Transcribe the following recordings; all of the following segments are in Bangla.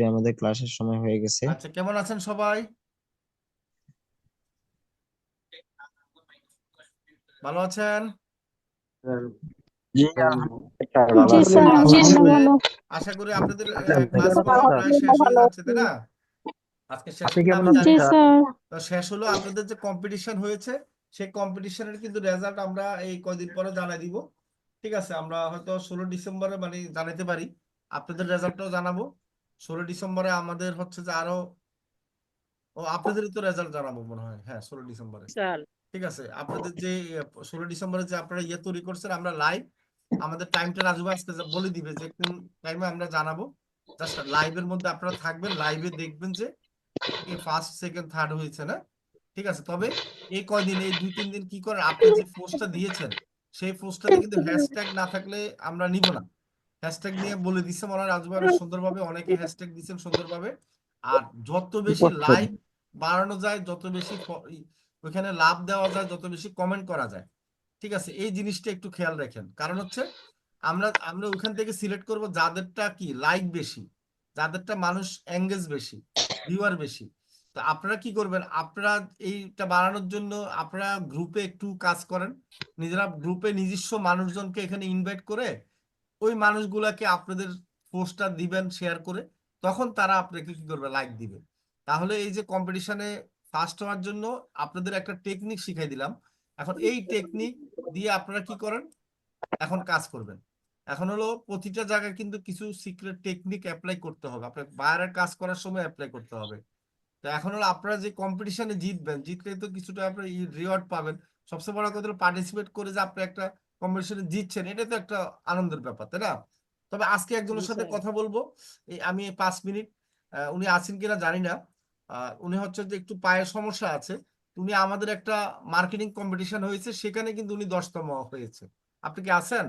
সরি, আমাদের ক্লাসের সময় হয়ে গেছে। আচ্ছা, কেমন আছেন সবাই? ভালো আছেন? জি, জি স্যার, আচ্ছা, আমরা ভালো। আশা করি আপনাদের ক্লাস মনে হয় প্রায় শেষ হয়ে যাচ্ছে, তাই না? আজকে শেষ কিনা আমি জানি জি না। স্যার। তো শেষ হলো, আপনাদের যে কম্পিটিশন হয়েছে সেই কম্পিটিশনের কিন্তু রেজাল্ট আমরা এই কয়দিন পরে জানাই দিব। ঠিক আছে, আমরা হয়তো 16 ডিসেম্বরে মানে জানাতে পারি। আপনাদের রেজাল্টটাও জানাবো 16 ডিসেম্বরে। আমাদের হচ্ছে যে আরো, ও আপনাদেরই তো রেজাল্ট জানাবো মনে হয়, হ্যাঁ 16 ডিসেম্বরে। ঠিক আছে, আপনাদের যে 16 ডিসেম্বরে যে আপনারা তৈরি করছেন, আমরা লাইভ আমাদের টাইমটা রাজু ভাই আজকে বলে দিবে যে কোন টাইমে আমরা জানাবো। জাস্ট লাইভের মধ্যে আপনারা থাকবেন, লাইভে দেখবেন যে কে ফার্স্ট সেকেন্ড থার্ড হয়েছে না। ঠিক আছে, তবে এই কয়দিন, এই 2-3 দিন কি করেন, আপনি যে পোস্টটা দিয়েছেন সেই পোস্টটাতে কিন্তু হ্যাশট্যাগ না থাকলে আমরা নিব না। হ্যাশট্যাগ নিয়ে বলে দিচ্ছে মনে হয় রাজু ভাই অনেক সুন্দরভাবে, অনেকে হ্যাশট্যাগ দিচ্ছেন সুন্দরভাবে। আর যত বেশি লাইভ বাড়ানো যায়, যত বেশি ওইখানে লাভ দেওয়া যায়, যত বেশি কমেন্ট করা যায়, ঠিক আছে, এই জিনিসটা একটু খেয়াল রাখেন। কারণ হচ্ছে আমরা আমরা ওইখান থেকে সিলেক্ট করব যাদেরটা কি লাইক বেশি, যাদেরটা মানুষ এঙ্গেজ বেশি, ভিউয়ার বেশি। তো আপনারা কি করবেন, আপনারা এইটা বাড়ানোর জন্য আপনারা গ্রুপে একটু কাজ করেন। নিজেরা গ্রুপে নিজস্ব মানুষজনকে এখানে ইনভাইট করে ওই মানুষগুলাকে আপনাদের পোস্টটা দিবেন শেয়ার করে, তখন তারা আপনাকে কি করবে, লাইক দিবে। তাহলে এই যে কম্পিটিশনে ফার্স্ট হওয়ার জন্য আপনাদের একটা টেকনিক শিখাই দিলাম। এখন এই টেকনিক দিয়ে আপনারা কি করেন, এখন কাজ করবেন। এখন হলো প্রতিটা জায়গায় কিন্তু কিছু সিক্রেট টেকনিক অ্যাপ্লাই করতে হবে, আপনার বাইরের কাজ করার সময় অ্যাপ্লাই করতে হবে। তো এখন হলো আপনারা যে কম্পিটিশনে জিতবেন, জিতলে তো কিছুটা আপনার রিওয়ার্ড পাবেন। সবচেয়ে বড় কথা হলো পার্টিসিপেট করে যে আপনি একটা কম্পিটিশনে জিতছেন, এটা তো একটা আনন্দের ব্যাপার, তাই না? তবে আজকে একজনের সাথে কথা বলবো, এই আমি 5 মিনিট, উনি আছেন কিনা জানি না। উনি হচ্ছে যে একটু পায়ের সমস্যা আছে। উনি আমাদের একটা মার্কেটিং কম্পিটিশন হয়েছে, সেখানে কিন্তু উনি 10তম হয়েছে। আপনি কি আছেন?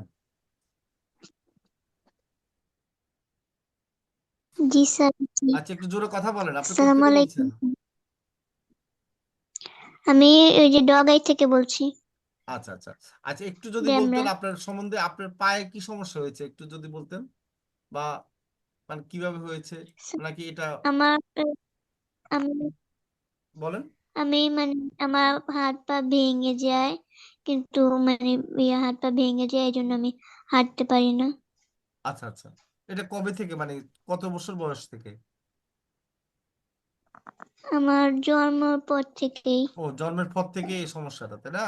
জি স্যার। জি। আচ্ছা, একটু জোরে কথা বলেন, আপনি আসসালামু কোথেকে বলছেন? আলাইকুম। আমি ওই যে ডগাই থেকে বলছি। আচ্ছা আচ্ছা। আচ্ছা, একটু যদি ডেমরা। বলতেন আপনার সম্বন্ধে, আপনার পায়ে কি সমস্যা হয়েছে একটু যদি বলতেন, বা মানে কিভাবে হয়েছে, নাকি এটা আমার আমি বলেন। আমি মানে আমার হাত পা ভেঙে যায়, কিন্তু মানে হাত পা ভেঙে যায়, এই জন্য আমি হাঁটতে পারি না। আচ্ছা আচ্ছা, এটা কবে থেকে, মানে কত বছর বয়স থেকে? আমার জন্মের পর থেকেই। ও, জন্মের পর থেকে এই সমস্যাটা, তাই না?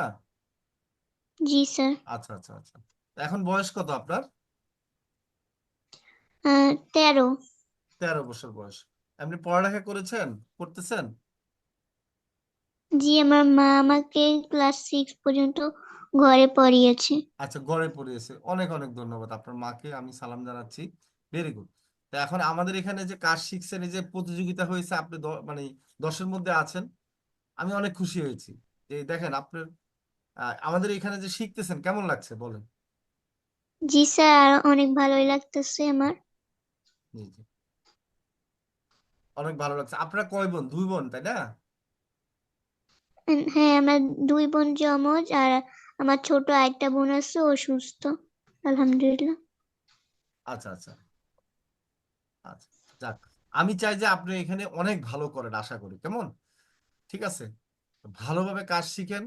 জি স্যার। আচ্ছা আচ্ছা আচ্ছা। এখন বয়স কত আপনার? 13। 13 বছর বয়স। আপনি পড়ালেখা করেছেন, করতেছেন? জি, আমার মা আমাকে ক্লাস 6 পর্যন্ত ঘরে পড়িয়েছে। আচ্ছা, গড়ে পড়িয়েছে, অনেক অনেক ধন্যবাদ, আপনার মাকে আমি সালাম জানাচ্ছি। Very good. তো এখন আমাদের এখানে যে কাজ শিখছেন, এই যে প্রতিযোগিতা হয়েছে, আপনি মানে 10-এর মধ্যে আছেন, আমি অনেক খুশি হয়েছি। যে দেখেন আপনার আমাদের এখানে যে শিখতেছেন, কেমন লাগছে বলেন? জি স্যার, অনেক ভালোই লাগতেছে আমার। জি জি, অনেক ভালো লাগছে। আপনারা কয় বোন? 2 বোন, তাই না? হ্যাঁ, আমরা 2 বোন যমজ, আর আমার ছোট আরেকটা বোন আছে, ও সুস্থ আলহামদুলিল্লাহ। আচ্ছা আচ্ছা আচ্ছা, যাক, আমি চাই যে আপনি এখানে অনেক ভালো করেন, আশা করি, কেমন? ঠিক আছে, ভালোভাবে কাজ শিখেন।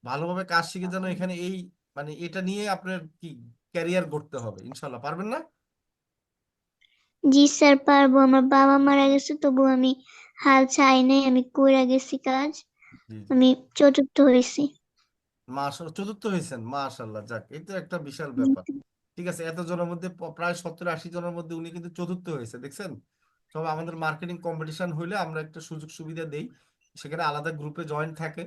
ভালোভাবে কাজ শিখে যেন এখানে এই মানে এটা নিয়ে আপনার কি ক্যারিয়ার গড়তে হবে, ইনশাল্লাহ পারবেন না? জি স্যার, পারবো। আমার বাবা মারা গেছে, তবু আমি হাল ছাই নাই, আমি কইরা গেছি কাজ। জি জি, আমি চতুর্থ হয়েছি। মাশাআল্লাহ, চতুর্থ হয়েছেন, মাশাআল্লাহ, যাক, এটা একটা বিশাল ব্যাপার। ঠিক আছে, এত জনের মধ্যে প্রায় 70-80 জনের মধ্যে উনি কিন্তু চতুর্থ হয়েছে, দেখছেন? সব আমাদের মার্কেটিং কম্পিটিশন হইলে আমরা একটা সুযোগ সুবিধা দেই, সেখানে আলাদা গ্রুপে জয়েন থাকে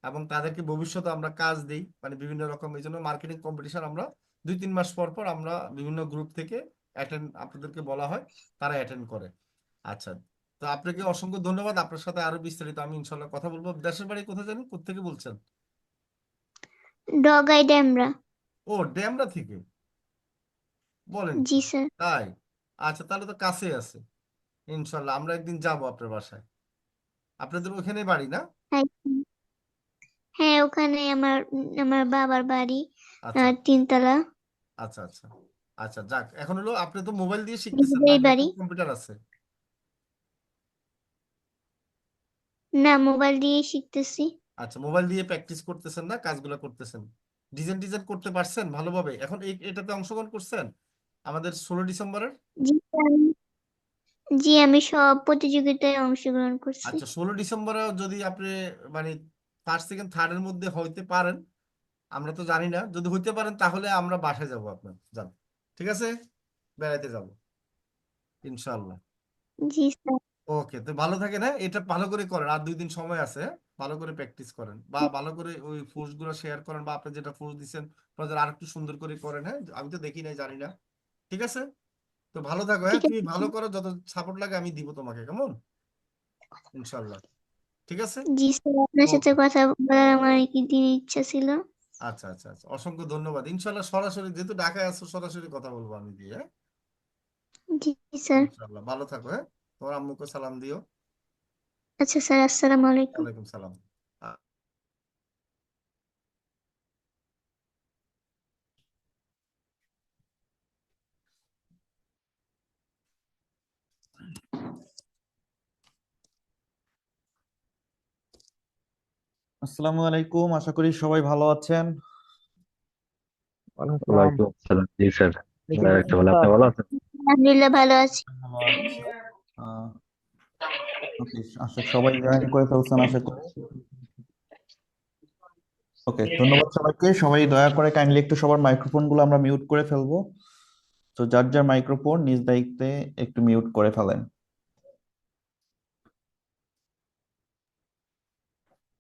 এবং তাদেরকে ভবিষ্যতে আমরা কাজ দেই, মানে বিভিন্ন রকম। এই জন্য মার্কেটিং কম্পিটিশন আমরা 2-3 মাস পর পর আমরা বিভিন্ন গ্রুপ থেকে অ্যাটেন্ড, আপনাদেরকে বলা হয়, তারা অ্যাটেন্ড করে। আচ্ছা, তো আপনাকে অসংখ্য ধন্যবাদ। আপনার সাথে আরো বিস্তারিত আমি ইনশাল্লাহ কথা বলবো। দেশের বাড়ি কোথায় জানেন, কোথেকে বলছেন? ডগাই ডেমরা। ও, ড্যামরা থেকে বলেন কি, জি স্যার। তাই? আচ্ছা, তাহলে তো কাছেই আছে। ইনশাল্লাহ আমরা একদিন যাব আপনার বাসায়। আপনাদের ওখানে বাড়ি না? হ্যাঁ, হ্যাঁ, ওখানে আমার আমার বাবার বাড়ি, আচ্ছা 3 তলা। আচ্ছা আচ্ছা আচ্ছা, যাক, এখন হলো আপনি তো মোবাইল দিয়ে শিখতেছেন না, নিজেরই বাড়ি। ল্যাপটপ কম্পিউটার আছে? না, মোবাইল দিয়ে শিখতেছি। আচ্ছা, মোবাইল দিয়ে প্র্যাকটিস করতেছেন না, কাজগুলো করতেছেন। ডিজাইন ডিজাইন করতে পারছেন ভালোভাবে? এখন এটাতে অংশগ্রহণ করছেন আমাদের 16 ডিসেম্বরের? জি আমি জি আমি সব প্রতিযোগিতায় অংশগ্রহণ করছি। আচ্ছা, 16 ডিসেম্বরে যদি আপনি মানে ফার্স্ট সেকেন্ড থার্ডের মধ্যে হইতে পারেন, আমরা তো জানি না, যদি হইতে পারেন তাহলে আমরা বাসায় যাব আপনার, যান, ঠিক আছে, বেড়াইতে যাব ইনশাল্লাহ। জি স্যার। ওকে, তো ভালো থাকেন, হ্যাঁ, এটা ভালো করে করেন, আর 2 দিন সময় আছে, হ্যাঁ? ভালো করে প্র্যাকটিস করেন, বা ভালো করে ওই ফোর্স গুলো শেয়ার করেন, বা আপনি যেটা ফোর্স দিচ্ছেন আর একটু সুন্দর করে করেন, হ্যাঁ, আমি তো দেখি নাই, জানি না, ঠিক আছে। তো ভালো থাকো, হ্যাঁ, ঠিক তুমি আছে। ভালো করো, যত সাপোর্ট লাগে আমি দিব তোমাকে, কেমন, ইনশাল্লাহ, ঠিক আছে। জি স্যার, আপনার সাথে ওকে, কথা বলার আমার কি দিন ইচ্ছা ছিল। আচ্ছা আচ্ছা আচ্ছা, অসংখ্য ধন্যবাদ, ইনশাল্লাহ সরাসরি যেহেতু ঢাকায় আছো, সরাসরি কথা বলবো আমি দিয়ে, হ্যাঁ, জি স্যার। ইনশাল্লাহ, ভালো থাকো, হ্যাঁ, তোমার আম্মুকে সালাম দিও। আচ্ছা স্যার, আসসালামু আলাইকুম। ওয়ালাইকুম সালাম। আসসালামু আলাইকুম, আশা করি সবাই ভালো আছেন। ওয়ালাইকুম সালাম। ওয়ালাইকুম আসসালাম, জি স্যার। আপনি কেমন আছেন ভালো, আপনি স্যার? ভালো আছেন? আলহামদুলিল্লাহ, ভালো আছি। ভালো আছি। আহ, ওকে, সবাই জয়েন করে ফেলছেন আশা করি। ওকে, ধন্যবাদ সবাইকে। সবাই দয়া করে কাইন্ডলি একটু সবার মাইক্রোফোন গুলো আমরা মিউট করে ফেলবো। তো যার যার মাইক্রোফোন নিজ দায়িত্বে একটু মিউট করে ফেলেন।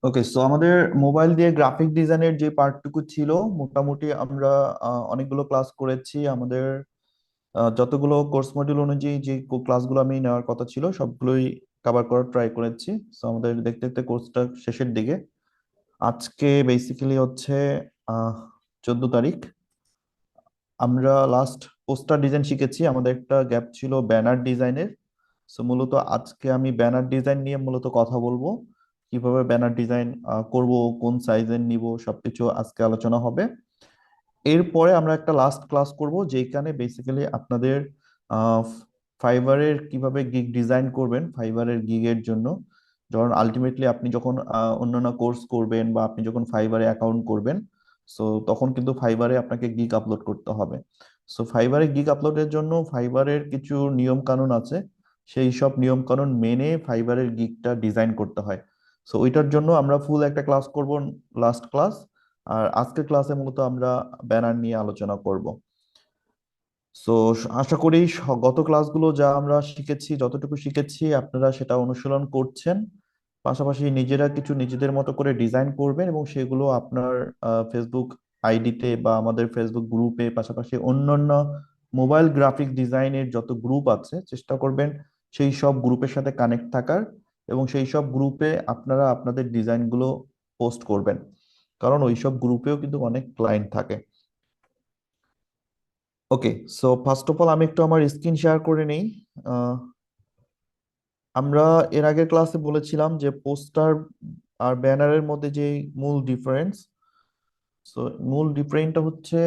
ওকে, সো আমাদের মোবাইল দিয়ে গ্রাফিক ডিজাইনের যে পার্টটুকু ছিল, মোটামুটি আমরা অনেকগুলো ক্লাস করেছি। আমাদের যতগুলো কোর্স মডিউল অনুযায়ী যে ক্লাসগুলো আমি নেওয়ার কথা ছিল সবগুলোই কভার করার ট্রাই করেছি। সো আমাদের দেখতে দেখতে কোর্সটা শেষের দিকে। আজকে বেসিক্যালি হচ্ছে 14 তারিখ। আমরা লাস্ট পোস্টার ডিজাইন শিখেছি, আমাদের একটা গ্যাপ ছিল ব্যানার ডিজাইনের। সো মূলত আজকে আমি ব্যানার ডিজাইন নিয়ে মূলত কথা বলবো, কিভাবে ব্যানার ডিজাইন করব, কোন সাইজের নিব, সবকিছু আজকে আলোচনা হবে। এরপরে আমরা একটা লাস্ট ক্লাস করব যেখানে বেসিক্যালি আপনাদের ফাইবারের কিভাবে গিগ ডিজাইন করবেন, ফাইবারের গিগের জন্য। ধরুন আলটিমেটলি আপনি যখন অন্যান্য কোর্স করবেন বা আপনি যখন ফাইবারে অ্যাকাউন্ট করবেন, সো তখন কিন্তু ফাইবারে আপনাকে গিগ আপলোড করতে হবে। সো ফাইবারে গিগ আপলোডের জন্য ফাইবারের কিছু নিয়ম কানুন আছে, সেই সব নিয়ম কানুন মেনে ফাইবারের গিগটা ডিজাইন করতে হয়। সো ওইটার জন্য আমরা ফুল একটা ক্লাস করব, লাস্ট ক্লাস। আর আজকের ক্লাসে মূলত আমরা ব্যানার নিয়ে আলোচনা করব। সো আশা করি গত ক্লাসগুলো যা আমরা শিখেছি, যতটুকু শিখেছি আপনারা সেটা অনুশীলন করছেন। পাশাপাশি নিজেরা কিছু নিজেদের মতো করে ডিজাইন করবেন এবং সেগুলো আপনার ফেসবুক আইডিতে বা আমাদের ফেসবুক গ্রুপে, পাশাপাশি অন্যান্য মোবাইল গ্রাফিক ডিজাইনের যত গ্রুপ আছে চেষ্টা করবেন সেই সব গ্রুপের সাথে কানেক্ট থাকার, এবং সেই সব গ্রুপে আপনারা আপনাদের ডিজাইনগুলো পোস্ট করবেন, কারণ ওইসব গ্রুপেও কিন্তু অনেক ক্লায়েন্ট থাকে। ওকে, সো ফার্স্ট অফ অল আমি একটু আমার স্ক্রিন শেয়ার করে নেই। আহ, আমরা এর আগের ক্লাসে বলেছিলাম যে পোস্টার আর ব্যানারের মধ্যে যে মূল ডিফারেন্স। সো মূল ডিফারেন্সটা হচ্ছে,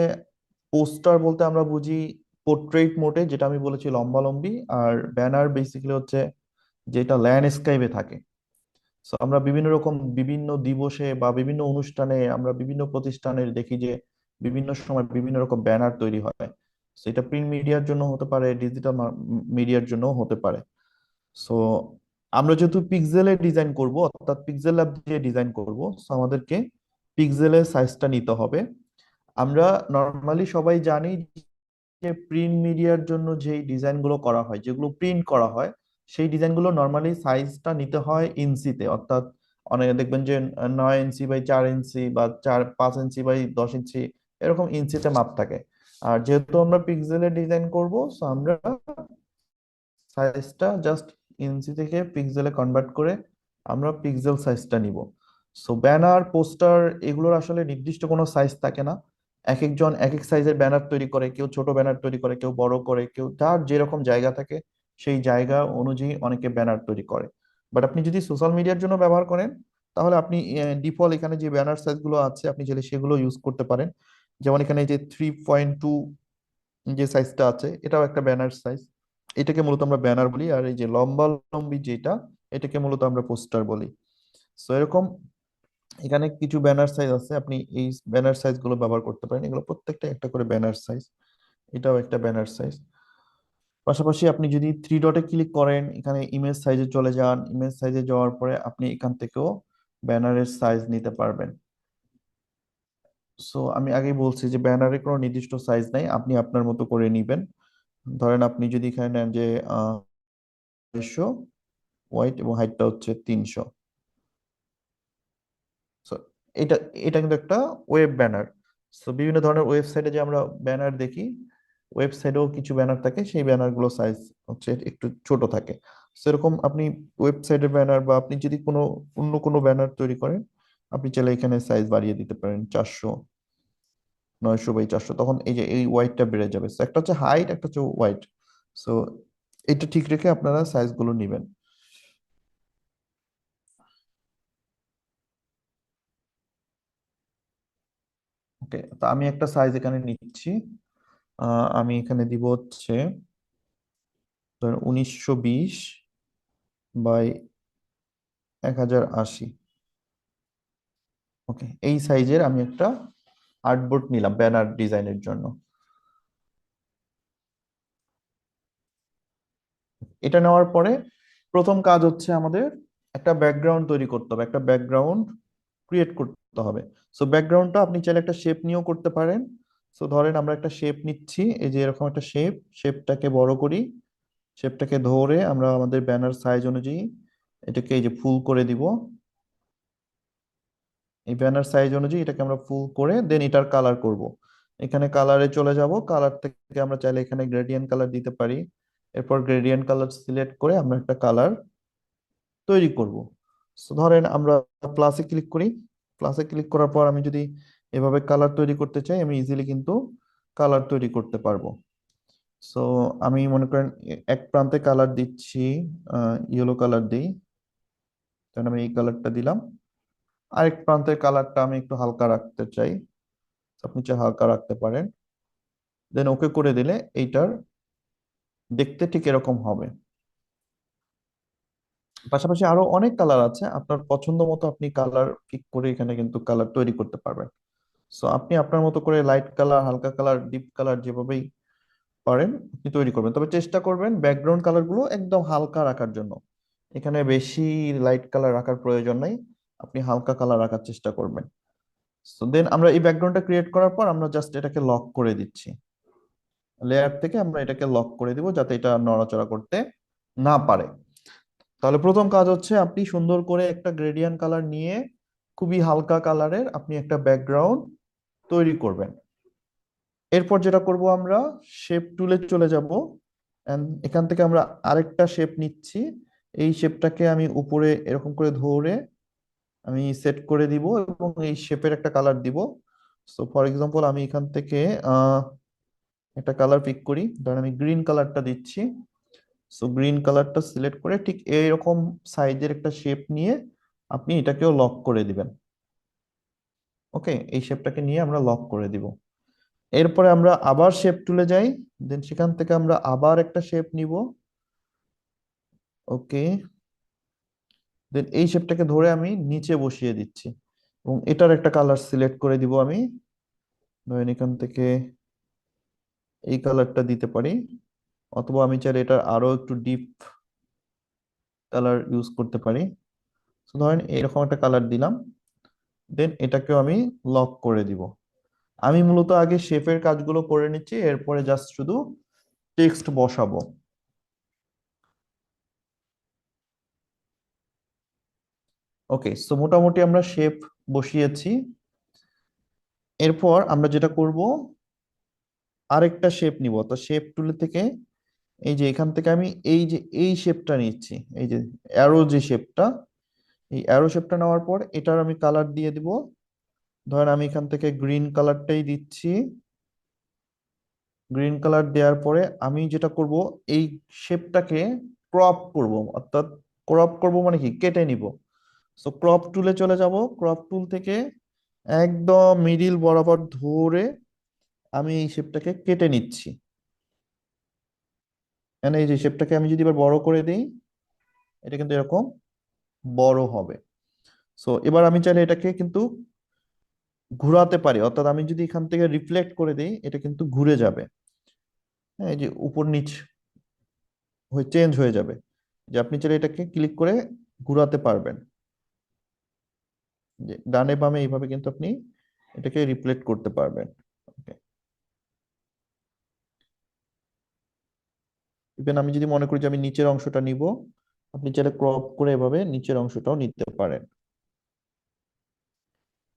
পোস্টার বলতে আমরা বুঝি পোর্ট্রেট মোডে, যেটা আমি বলেছি লম্বালম্বি, আর ব্যানার বেসিক্যালি হচ্ছে যেটা ল্যান্ডস্কেপে থাকে। সো আমরা বিভিন্ন রকম বিভিন্ন দিবসে বা বিভিন্ন অনুষ্ঠানে আমরা বিভিন্ন প্রতিষ্ঠানে দেখি যে বিভিন্ন সময় বিভিন্ন রকম ব্যানার তৈরি হয়। সেটা প্রিন্ট মিডিয়ার জন্য হতে পারে, ডিজিটাল মিডিয়ার জন্য হতে পারে। সো আমরা যেহেতু পিক্সেলে ডিজাইন করব, অর্থাৎ পিক্সেল ল্যাব দিয়ে ডিজাইন করব, সো আমাদেরকে পিক্সেলের সাইজটা নিতে হবে। আমরা নর্মালি সবাই জানি যে প্রিন্ট মিডিয়ার জন্য যেই ডিজাইনগুলো করা হয়, যেগুলো প্রিন্ট করা হয়, সেই ডিজাইনগুলো নর্মালি সাইজটা নিতে হয় ইঞ্চিতে। অর্থাৎ অনেকে দেখবেন যে 9 ইঞ্চি বাই 4 ইঞ্চি বা 5 ইঞ্চি বাই 10 ইঞ্চি, এরকম ইঞ্চিতে মাপ থাকে। আর যেহেতু আমরা পিক্সেলে ডিজাইন করব, সো আমরা সাইজটা জাস্ট ইঞ্চি থেকে পিক্সেলে কনভার্ট করে আমরা পিক্সেল সাইজটা নিব। সো ব্যানার, পোস্টার, এগুলোর আসলে নির্দিষ্ট কোনো সাইজ থাকে না। এক একজন এক এক সাইজের ব্যানার তৈরি করে, কেউ ছোট ব্যানার তৈরি করে, কেউ বড় করে, কেউ যার যেরকম জায়গা থাকে সেই জায়গা অনুযায়ী অনেকে ব্যানার তৈরি করে। বাট আপনি যদি সোশ্যাল মিডিয়ার জন্য ব্যবহার করেন, তাহলে আপনি ডিফল্ট এখানে যে ব্যানার সাইজগুলো আছে আপনি চাইলে সেগুলো ইউজ করতে পারেন। যেমন এখানে যে 3.2 যে সাইজটা আছে, এটাও একটা ব্যানার সাইজ। এটাকে মূলত আমরা ব্যানার বলি। আর এই যে লম্বা লম্বি যেটা, এটাকে মূলত আমরা পোস্টার বলি। সো এরকম এখানে কিছু ব্যানার সাইজ আছে, আপনি এই ব্যানার সাইজ গুলো ব্যবহার করতে পারেন। এগুলো প্রত্যেকটা একটা করে ব্যানার সাইজ, এটাও একটা ব্যানার সাইজ। পাশাপাশি আপনি যদি থ্রি ডটে ক্লিক করেন, এখানে ইমেজ সাইজে চলে যান, ইমেজ সাইজে যাওয়ার পরে আপনি এখান থেকেও ব্যানারের সাইজ নিতে পারবেন। সো আমি আগেই বলছি যে ব্যানারের কোনো নির্দিষ্ট সাইজ নাই, আপনি আপনার মতো করে নিবেন। ধরেন আপনি যদি এখানে নেন যে 200 ওয়াইট এবং হাইটটা হচ্ছে 300। সো এটা এটা কিন্তু একটা ওয়েব ব্যানার। সো বিভিন্ন ধরনের ওয়েবসাইটে যে আমরা ব্যানার দেখি, ওয়েবসাইটেও কিছু ব্যানার থাকে, সেই ব্যানার গুলো সাইজ হচ্ছে একটু ছোট থাকে। সেরকম আপনি ওয়েবসাইটের ব্যানার বা আপনি যদি কোনো অন্য কোনো ব্যানার তৈরি করেন, আপনি চাইলে এখানে সাইজ বাড়িয়ে দিতে পারেন 400, 900 বাই 400। তখন এই যে এই ওয়াইডটা বেড়ে যাবে। So একটা হচ্ছে হাইট, একটা হচ্ছে ওয়াইড। সো এটা ঠিক রেখে আপনারা সাইজ গুলো নিবেন। ওকে, তো আমি একটা সাইজ এখানে নিচ্ছি। আমি এখানে দিব হচ্ছে 1920 বাই 1080। ওকে, এই সাইজের আমি একটা আর্টবোর্ড নিলাম ব্যানার ডিজাইনের জন্য। এটা নেওয়ার পরে প্রথম কাজ হচ্ছে আমাদের একটা ব্যাকগ্রাউন্ড তৈরি করতে হবে, একটা ব্যাকগ্রাউন্ড ক্রিয়েট করতে হবে। সো ব্যাকগ্রাউন্ডটা আপনি চাইলে একটা শেপ নিয়েও করতে পারেন। সো ধরেন আমরা একটা শেপ নিচ্ছি, এই যে এরকম একটা শেপ, শেপটাকে বড় করি, শেপটাকে ধরে আমরা আমাদের ব্যানার সাইজ অনুযায়ী এটাকে এই যে ফুল করে দিব। এই ব্যানার সাইজ অনুযায়ী এটাকে আমরা ফুল করে দেন এটার কালার করব। এখানে কালারে চলে যাব, কালার থেকে আমরা চাইলে এখানে গ্রেডিয়েন্ট কালার দিতে পারি। এরপর গ্রেডিয়েন্ট কালার সিলেক্ট করে আমরা একটা কালার তৈরি করব। সো ধরেন আমরা প্লাসে ক্লিক করি, প্লাসে ক্লিক করার পর আমি যদি এভাবে কালার তৈরি করতে চাই, আমি ইজিলি কিন্তু কালার তৈরি করতে পারবো। সো আমি মনে করেন এক প্রান্তে কালার দিচ্ছি, ইয়েলো কালার দিই, তাহলে আমি এই কালারটা দিলাম। আরেক প্রান্তের কালারটা আমি একটু হালকা রাখতে চাই, আপনি চাই হালকা রাখতে পারেন। দেন ওকে করে দিলে এইটার দেখতে ঠিক এরকম হবে। পাশাপাশি আরো অনেক কালার আছে, আপনার পছন্দ মতো আপনি কালার পিক করে এখানে কিন্তু কালার তৈরি করতে পারবেন। সো আপনি আপনার মতো করে লাইট কালার, হালকা কালার, ডিপ কালার যেভাবেই পারেন আপনি তৈরি করবেন। তবে চেষ্টা করবেন ব্যাকগ্রাউন্ড কালার গুলো একদম হালকা রাখার জন্য। এখানে বেশি লাইট কালার রাখার প্রয়োজন নাই, আপনি হালকা কালার রাখার চেষ্টা করবেন। সো দেন আমরা এই ব্যাকগ্রাউন্ডটা ক্রিয়েট করার পর আমরা জাস্ট এটাকে লক করে দিচ্ছি। লেয়ার থেকে আমরা এটাকে লক করে দিব যাতে এটা নড়াচড়া করতে না পারে। তাহলে প্রথম কাজ হচ্ছে আপনি সুন্দর করে একটা গ্রেডিয়েন্ট কালার নিয়ে খুবই হালকা কালারের আপনি একটা ব্যাকগ্রাউন্ড তৈরি করবেন। এরপর যেটা করব, আমরা শেপ টুলে চলে যাব। এখান থেকে আমরা আরেকটা শেপ নিচ্ছি, এই শেপটাকে আমি উপরে এরকম করে ধরে আমি সেট করে দিব এবং এই শেপের একটা কালার দিব। সো ফর এক্সাম্পল আমি এখান থেকে একটা কালার পিক করি, ধরেন আমি গ্রিন কালারটা দিচ্ছি। সো গ্রিন কালারটা সিলেক্ট করে ঠিক এইরকম সাইজের একটা শেপ নিয়ে আপনি এটাকেও লক করে দিবেন। ওকে, এই শেপটাকে নিয়ে আমরা লক করে দিব। এরপরে আমরা আবার শেপ টুলে যাই, দেন সেখান থেকে আমরা আবার একটা শেপ নিব। ওকে, দেন এই শেপটাকে ধরে আমি নিচে বসিয়ে দিচ্ছি এবং এটার একটা কালার সিলেক্ট করে দিব আমি। ধরেন এখান থেকে এই কালারটা দিতে পারি, অথবা আমি চাইলে এটা আরো একটু ডিপ কালার ইউজ করতে পারি। তো ধরেন এরকম একটা কালার দিলাম, দেন এটাকেও আমি লক করে দিব। আমি মূলত আগে শেপের কাজগুলো করে নিচ্ছি, এরপরে জাস্ট শুধু টেক্সট বসাবো। ওকে, সো মোটামুটি আমরা শেপ বসিয়েছি। এরপর আমরা যেটা করব, আরেকটা শেপ নিব। তো শেপ টুল থেকে এই যে এখান থেকে আমি এই যে এই শেপটা নিচ্ছি, এই যে অ্যারো যে শেপটা, এই অ্যারো শেপটা নেওয়ার পর এটার আমি কালার দিয়ে দিব। ধরেন আমি এখান থেকে গ্রিন কালারটাই দিচ্ছি। গ্রিন কালার দেওয়ার পরে আমি যেটা করব, এই শেপটাকে ক্রপ করব, অর্থাৎ ক্রপ করব মানে কি, কেটে নিব। সো ক্রপ টুলে চলে যাব, ক্রপ টুল থেকে একদম মিডিল বরাবর ধরে আমি এই শেপটাকে কেটে নিচ্ছি। মানে এই যে শেপটাকে আমি যদি এবার বড় করে দিই, এটা কিন্তু এরকম বড় হবে। সো এবার আমি চাইলে এটাকে কিন্তু ঘোরাতে পারি, অর্থাৎ আমি যদি এখান থেকে রিফ্লেক্ট করে দিই এটা কিন্তু ঘুরে যাবে। হ্যাঁ, এই যে উপর নিচ হয়ে চেঞ্জ হয়ে যাবে, যে আপনি চাইলে এটাকে ক্লিক করে ঘোরাতে পারবেন, যে ডানে বামে এইভাবে কিন্তু আপনি এটাকে রিফ্লেক্ট করতে পারবেন। ওকে, ইভেন আমি যদি মনে করি যে আমি নিচের অংশটা নিব, আপনি চাইলে ক্রপ করে এভাবে নিচের অংশটাও নিতে পারেন।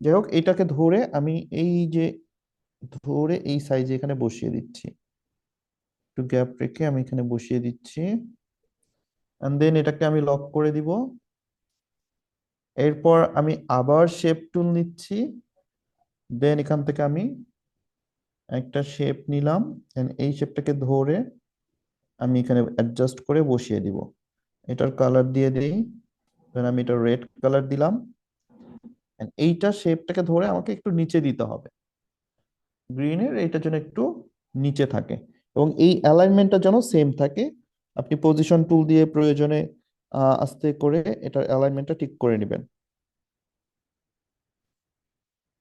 যাই হোক, এটাকে ধরে আমি এই যে ধরে এই সাইজে এখানে বসিয়ে দিচ্ছি, একটু গ্যাপ রেখে আমি এখানে বসিয়ে দিচ্ছি, এন্ড দেন এটাকে আমি লক করে দিব। এরপর আমি আবার শেপ টুল নিচ্ছি, দেন এখান থেকে আমি একটা শেপ নিলাম, and এই শেপটাকে ধরে আমি এখানে অ্যাডজাস্ট করে বসিয়ে দিব। এটার কালার দিয়ে দিই, দেন আমি এটা রেড কালার দিলাম, and এইটা শেপটাকে ধরে আমাকে একটু নিচে দিতে হবে, গ্রিনের এইটা যেন একটু নিচে থাকে এবং এই অ্যালাইনমেন্টটা যেন সেম থাকে। আপনি পজিশন টুল দিয়ে প্রয়োজনে আস্তে করে এটার অ্যালাইনমেন্টটা ঠিক করে নেবেন।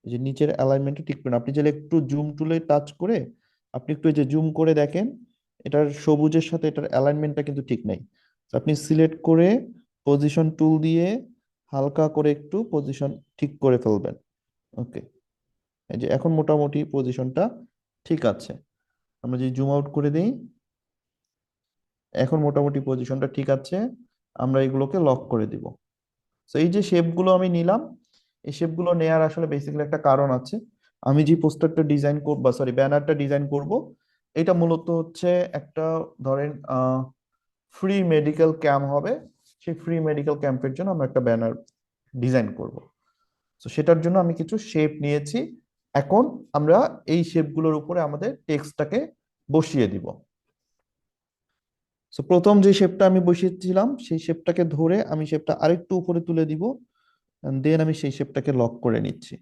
এই যে নিচের অ্যালাইনমেন্টটা ঠিক করেন, আপনি চাইলে একটু জুম টুলে টাচ করে আপনি একটু এই যে জুম করে দেখেন, এটার সবুজের সাথে এটার অ্যালাইনমেন্টটা কিন্তু ঠিক নাই। তো আপনি সিলেক্ট করে পজিশন টুল দিয়ে হালকা করে একটু পজিশন ঠিক করে ফেলবেন। ওকে, এই যে এখন মোটামুটি পজিশনটা ঠিক আছে। আমরা যদি জুম আউট করে দিই, এখন মোটামুটি পজিশনটা ঠিক আছে। আমরা এগুলোকে লক করে দিব। তো এই যে শেপগুলো আমি নিলাম, এই শেপগুলো নেয়ার আসলে বেসিক্যালি একটা কারণ আছে। আমি যে পোস্টারটা ডিজাইন করব, বা সরি ব্যানারটা ডিজাইন করব, এটা মূলত হচ্ছে একটা, ধরেন ফ্রি মেডিকেল ক্যাম্প হবে, সেই ফ্রি মেডিকেল ক্যাম্পের জন্য আমরা একটা ব্যানার ডিজাইন করব। তো সেটার জন্য আমি কিছু শেপ নিয়েছি। এখন আমরা এই শেপগুলোর উপরে আমাদের টেক্সটটাকে বসিয়ে দিব। সো প্রথম যে শেপটা আমি বসিয়েছিলাম সেই শেপটাকে ধরে আমি শেপটা আরেকটু উপরে তুলে দিব, দেন আমি সেই শেপটাকে লক করে নিচ্ছি।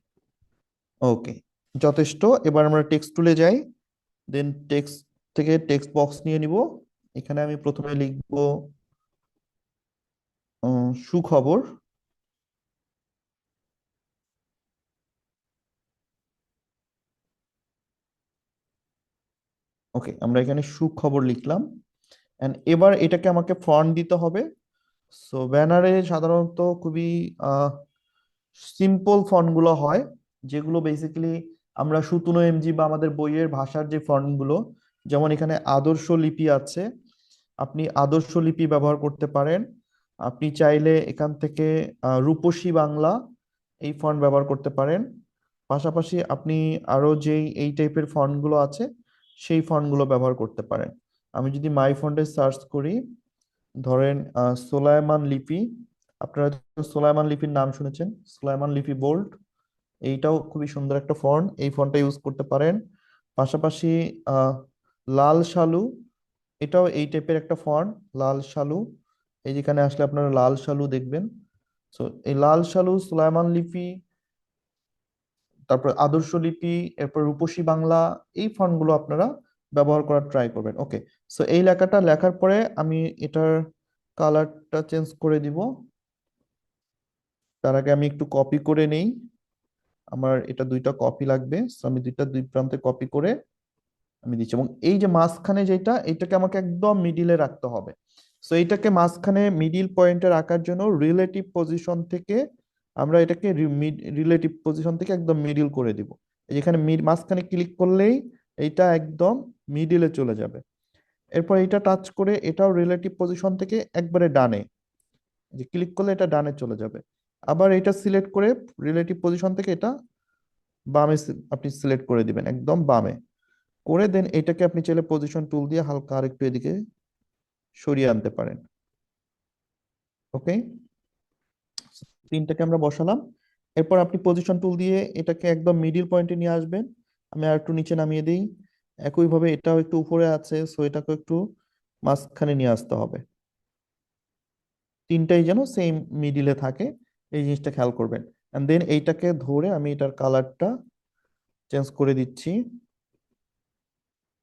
ওকে, যথেষ্ট। এবার আমরা টেক্সট টুলে যাই, দেন টেক্সট থেকে টেক্সট বক্স নিয়ে নিব। এখানে আমি প্রথমে লিখব সুখবর। ওকে, আমরা এখানে সুখবর লিখলাম, এন্ড এবার এটাকে আমাকে ফন্ট দিতে হবে। সো ব্যানারে সাধারণত খুবই সিম্পল ফন্টগুলো হয়, যেগুলো বেসিক্যালি আমরা 17 MG বা আমাদের বইয়ের ভাষার যে ফন্টগুলো, যেমন এখানে আদর্শ লিপি আছে, আপনি আদর্শ লিপি ব্যবহার করতে পারেন। আপনি চাইলে এখান থেকে রূপসী বাংলা এই ফন্ট ব্যবহার করতে পারেন। পাশাপাশি আপনি আরো যেই এই টাইপের ফন্টগুলো আছে সেই ফন্টগুলো ব্যবহার করতে পারেন। আমি যদি মাই ফন্টে সার্চ করি, ধরেন সোলাইমান লিপি, আপনারা তো সোলাইমান লিপির নাম শুনেছেন, সোলাইমান লিপি বোল্ড, এইটাও খুবই সুন্দর একটা ফন্ট, এই ফন্টটা ইউজ করতে পারেন। পাশাপাশি আহ লাল শালু, এটাও এই টাইপের একটা ফন্ট, লাল শালু, এই যেখানে আসলে আপনারা লাল শালু দেখবেন। সো এই লাল শালু, সুলাইমান লিপি, তারপর আদর্শ লিপি, এরপর রূপসী বাংলা, এই ফন্টগুলো আপনারা ব্যবহার করার ট্রাই করবেন। ওকে, সো এই লেখাটা লেখার পরে আমি এটার কালারটা চেঞ্জ করে দিব। তার আগে আমি একটু কপি করে নেই, আমার এটা দুইটা কপি লাগবে, সো আমি দুই প্রান্তে কপি করে আমি দিচ্ছি। এবং এই যে মাঝখানে যেটা, এটাকে আমাকে একদম মিডিলে রাখতে হবে। সো এইটাকে মাঝখানে মিডিল পয়েন্টে রাখার জন্য রিলেটিভ পজিশন থেকে আমরা এটাকে রিলেটিভ পজিশন থেকে একদম মিডিল করে দিব। এখানে মাঝখানে ক্লিক করলেই এইটা একদম মিডিলে চলে যাবে। এরপর এটা টাচ করে এটাও রিলেটিভ পজিশন থেকে একবারে ডানে, যে ক্লিক করলে এটা ডানে চলে যাবে। আবার এটা সিলেক্ট করে রিলেটিভ পজিশন থেকে এটা বামে আপনি সিলেক্ট করে দিবেন, একদম বামে করে, দেন এটাকে আপনি চাইলে পজিশন টুল দিয়ে হালকা আরেকটু এদিকে সরিয়ে আনতে পারেন। ওকে, তিনটাকে আমরা বসালাম। এরপর আপনি পজিশন টুল দিয়ে এটাকে একদম মিডিল পয়েন্টে নিয়ে আসবেন। আমি আর একটু নিচে নামিয়ে দিই। একইভাবে এটাও একটু উপরে আছে, সো এটাকে একটু মাঝখানে নিয়ে আসতে হবে, তিনটাই যেন সেম মিডিলে থাকে, এই জিনিসটা খেয়াল করবেন। এন্ড দেন এইটাকে ধরে আমি এটার কালারটা চেঞ্জ করে দিচ্ছি।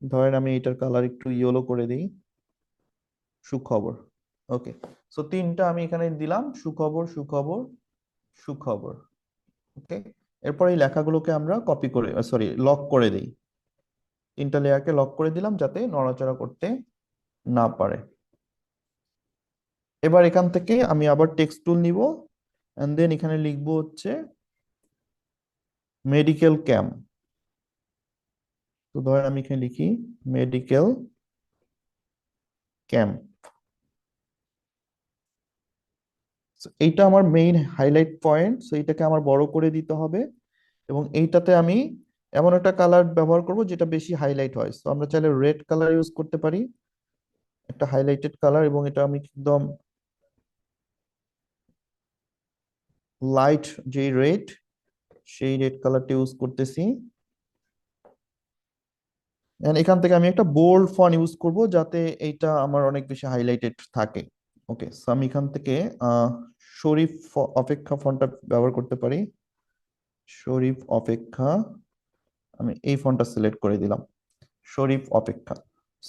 ধরেন আমি এটার কালার একটু ইয়েলো করে দিই, সুখবর। ওকে, সো তিনটা আমি এখানে দিলাম, সুখবর, সুখবর, সুখবর। ওকে, এরপর এই লেখাগুলোকে আমরা কপি করে লক করে দিই। 3টা লেয়ারকে লক করে দিলাম যাতে নড়াচড়া করতে না পারে। এবার এখান থেকে আমি আবার টেক্সট টুল নিব, এন্ড দেন এখানে লিখবো হচ্ছে মেডিকেল ক্যাম্প। তো ধরেন আমি এখানে লিখি মেডিকেল ক্যাম্প। এইটা আমার মেইন হাইলাইট পয়েন্ট, সো এইটাকে আমার বড় করে দিতে হবে এবং এইটাতে আমি এমন একটা কালার ব্যবহার করব যেটা বেশি হাইলাইট হয়। তো আমরা চাইলে রেড কালার ইউজ করতে পারি, একটা হাইলাইটেড কালার, এবং এটা আমি একদম লাইট যে রেড, সেই রেড কালারটা ইউজ করতেছি। And এখান থেকে আমি একটা বোল্ড ফন্ট ইউজ করব যাতে এইটা আমার অনেক বেশি হাইলাইটেড থাকে। ওকে, সো আমি এখান থেকে শরীফ অপেক্ষা ফন্টটা ব্যবহার করতে পারি। শরীফ অপেক্ষা, আমি এই ফন্টটা সিলেক্ট করে দিলাম, শরীফ অপেক্ষা।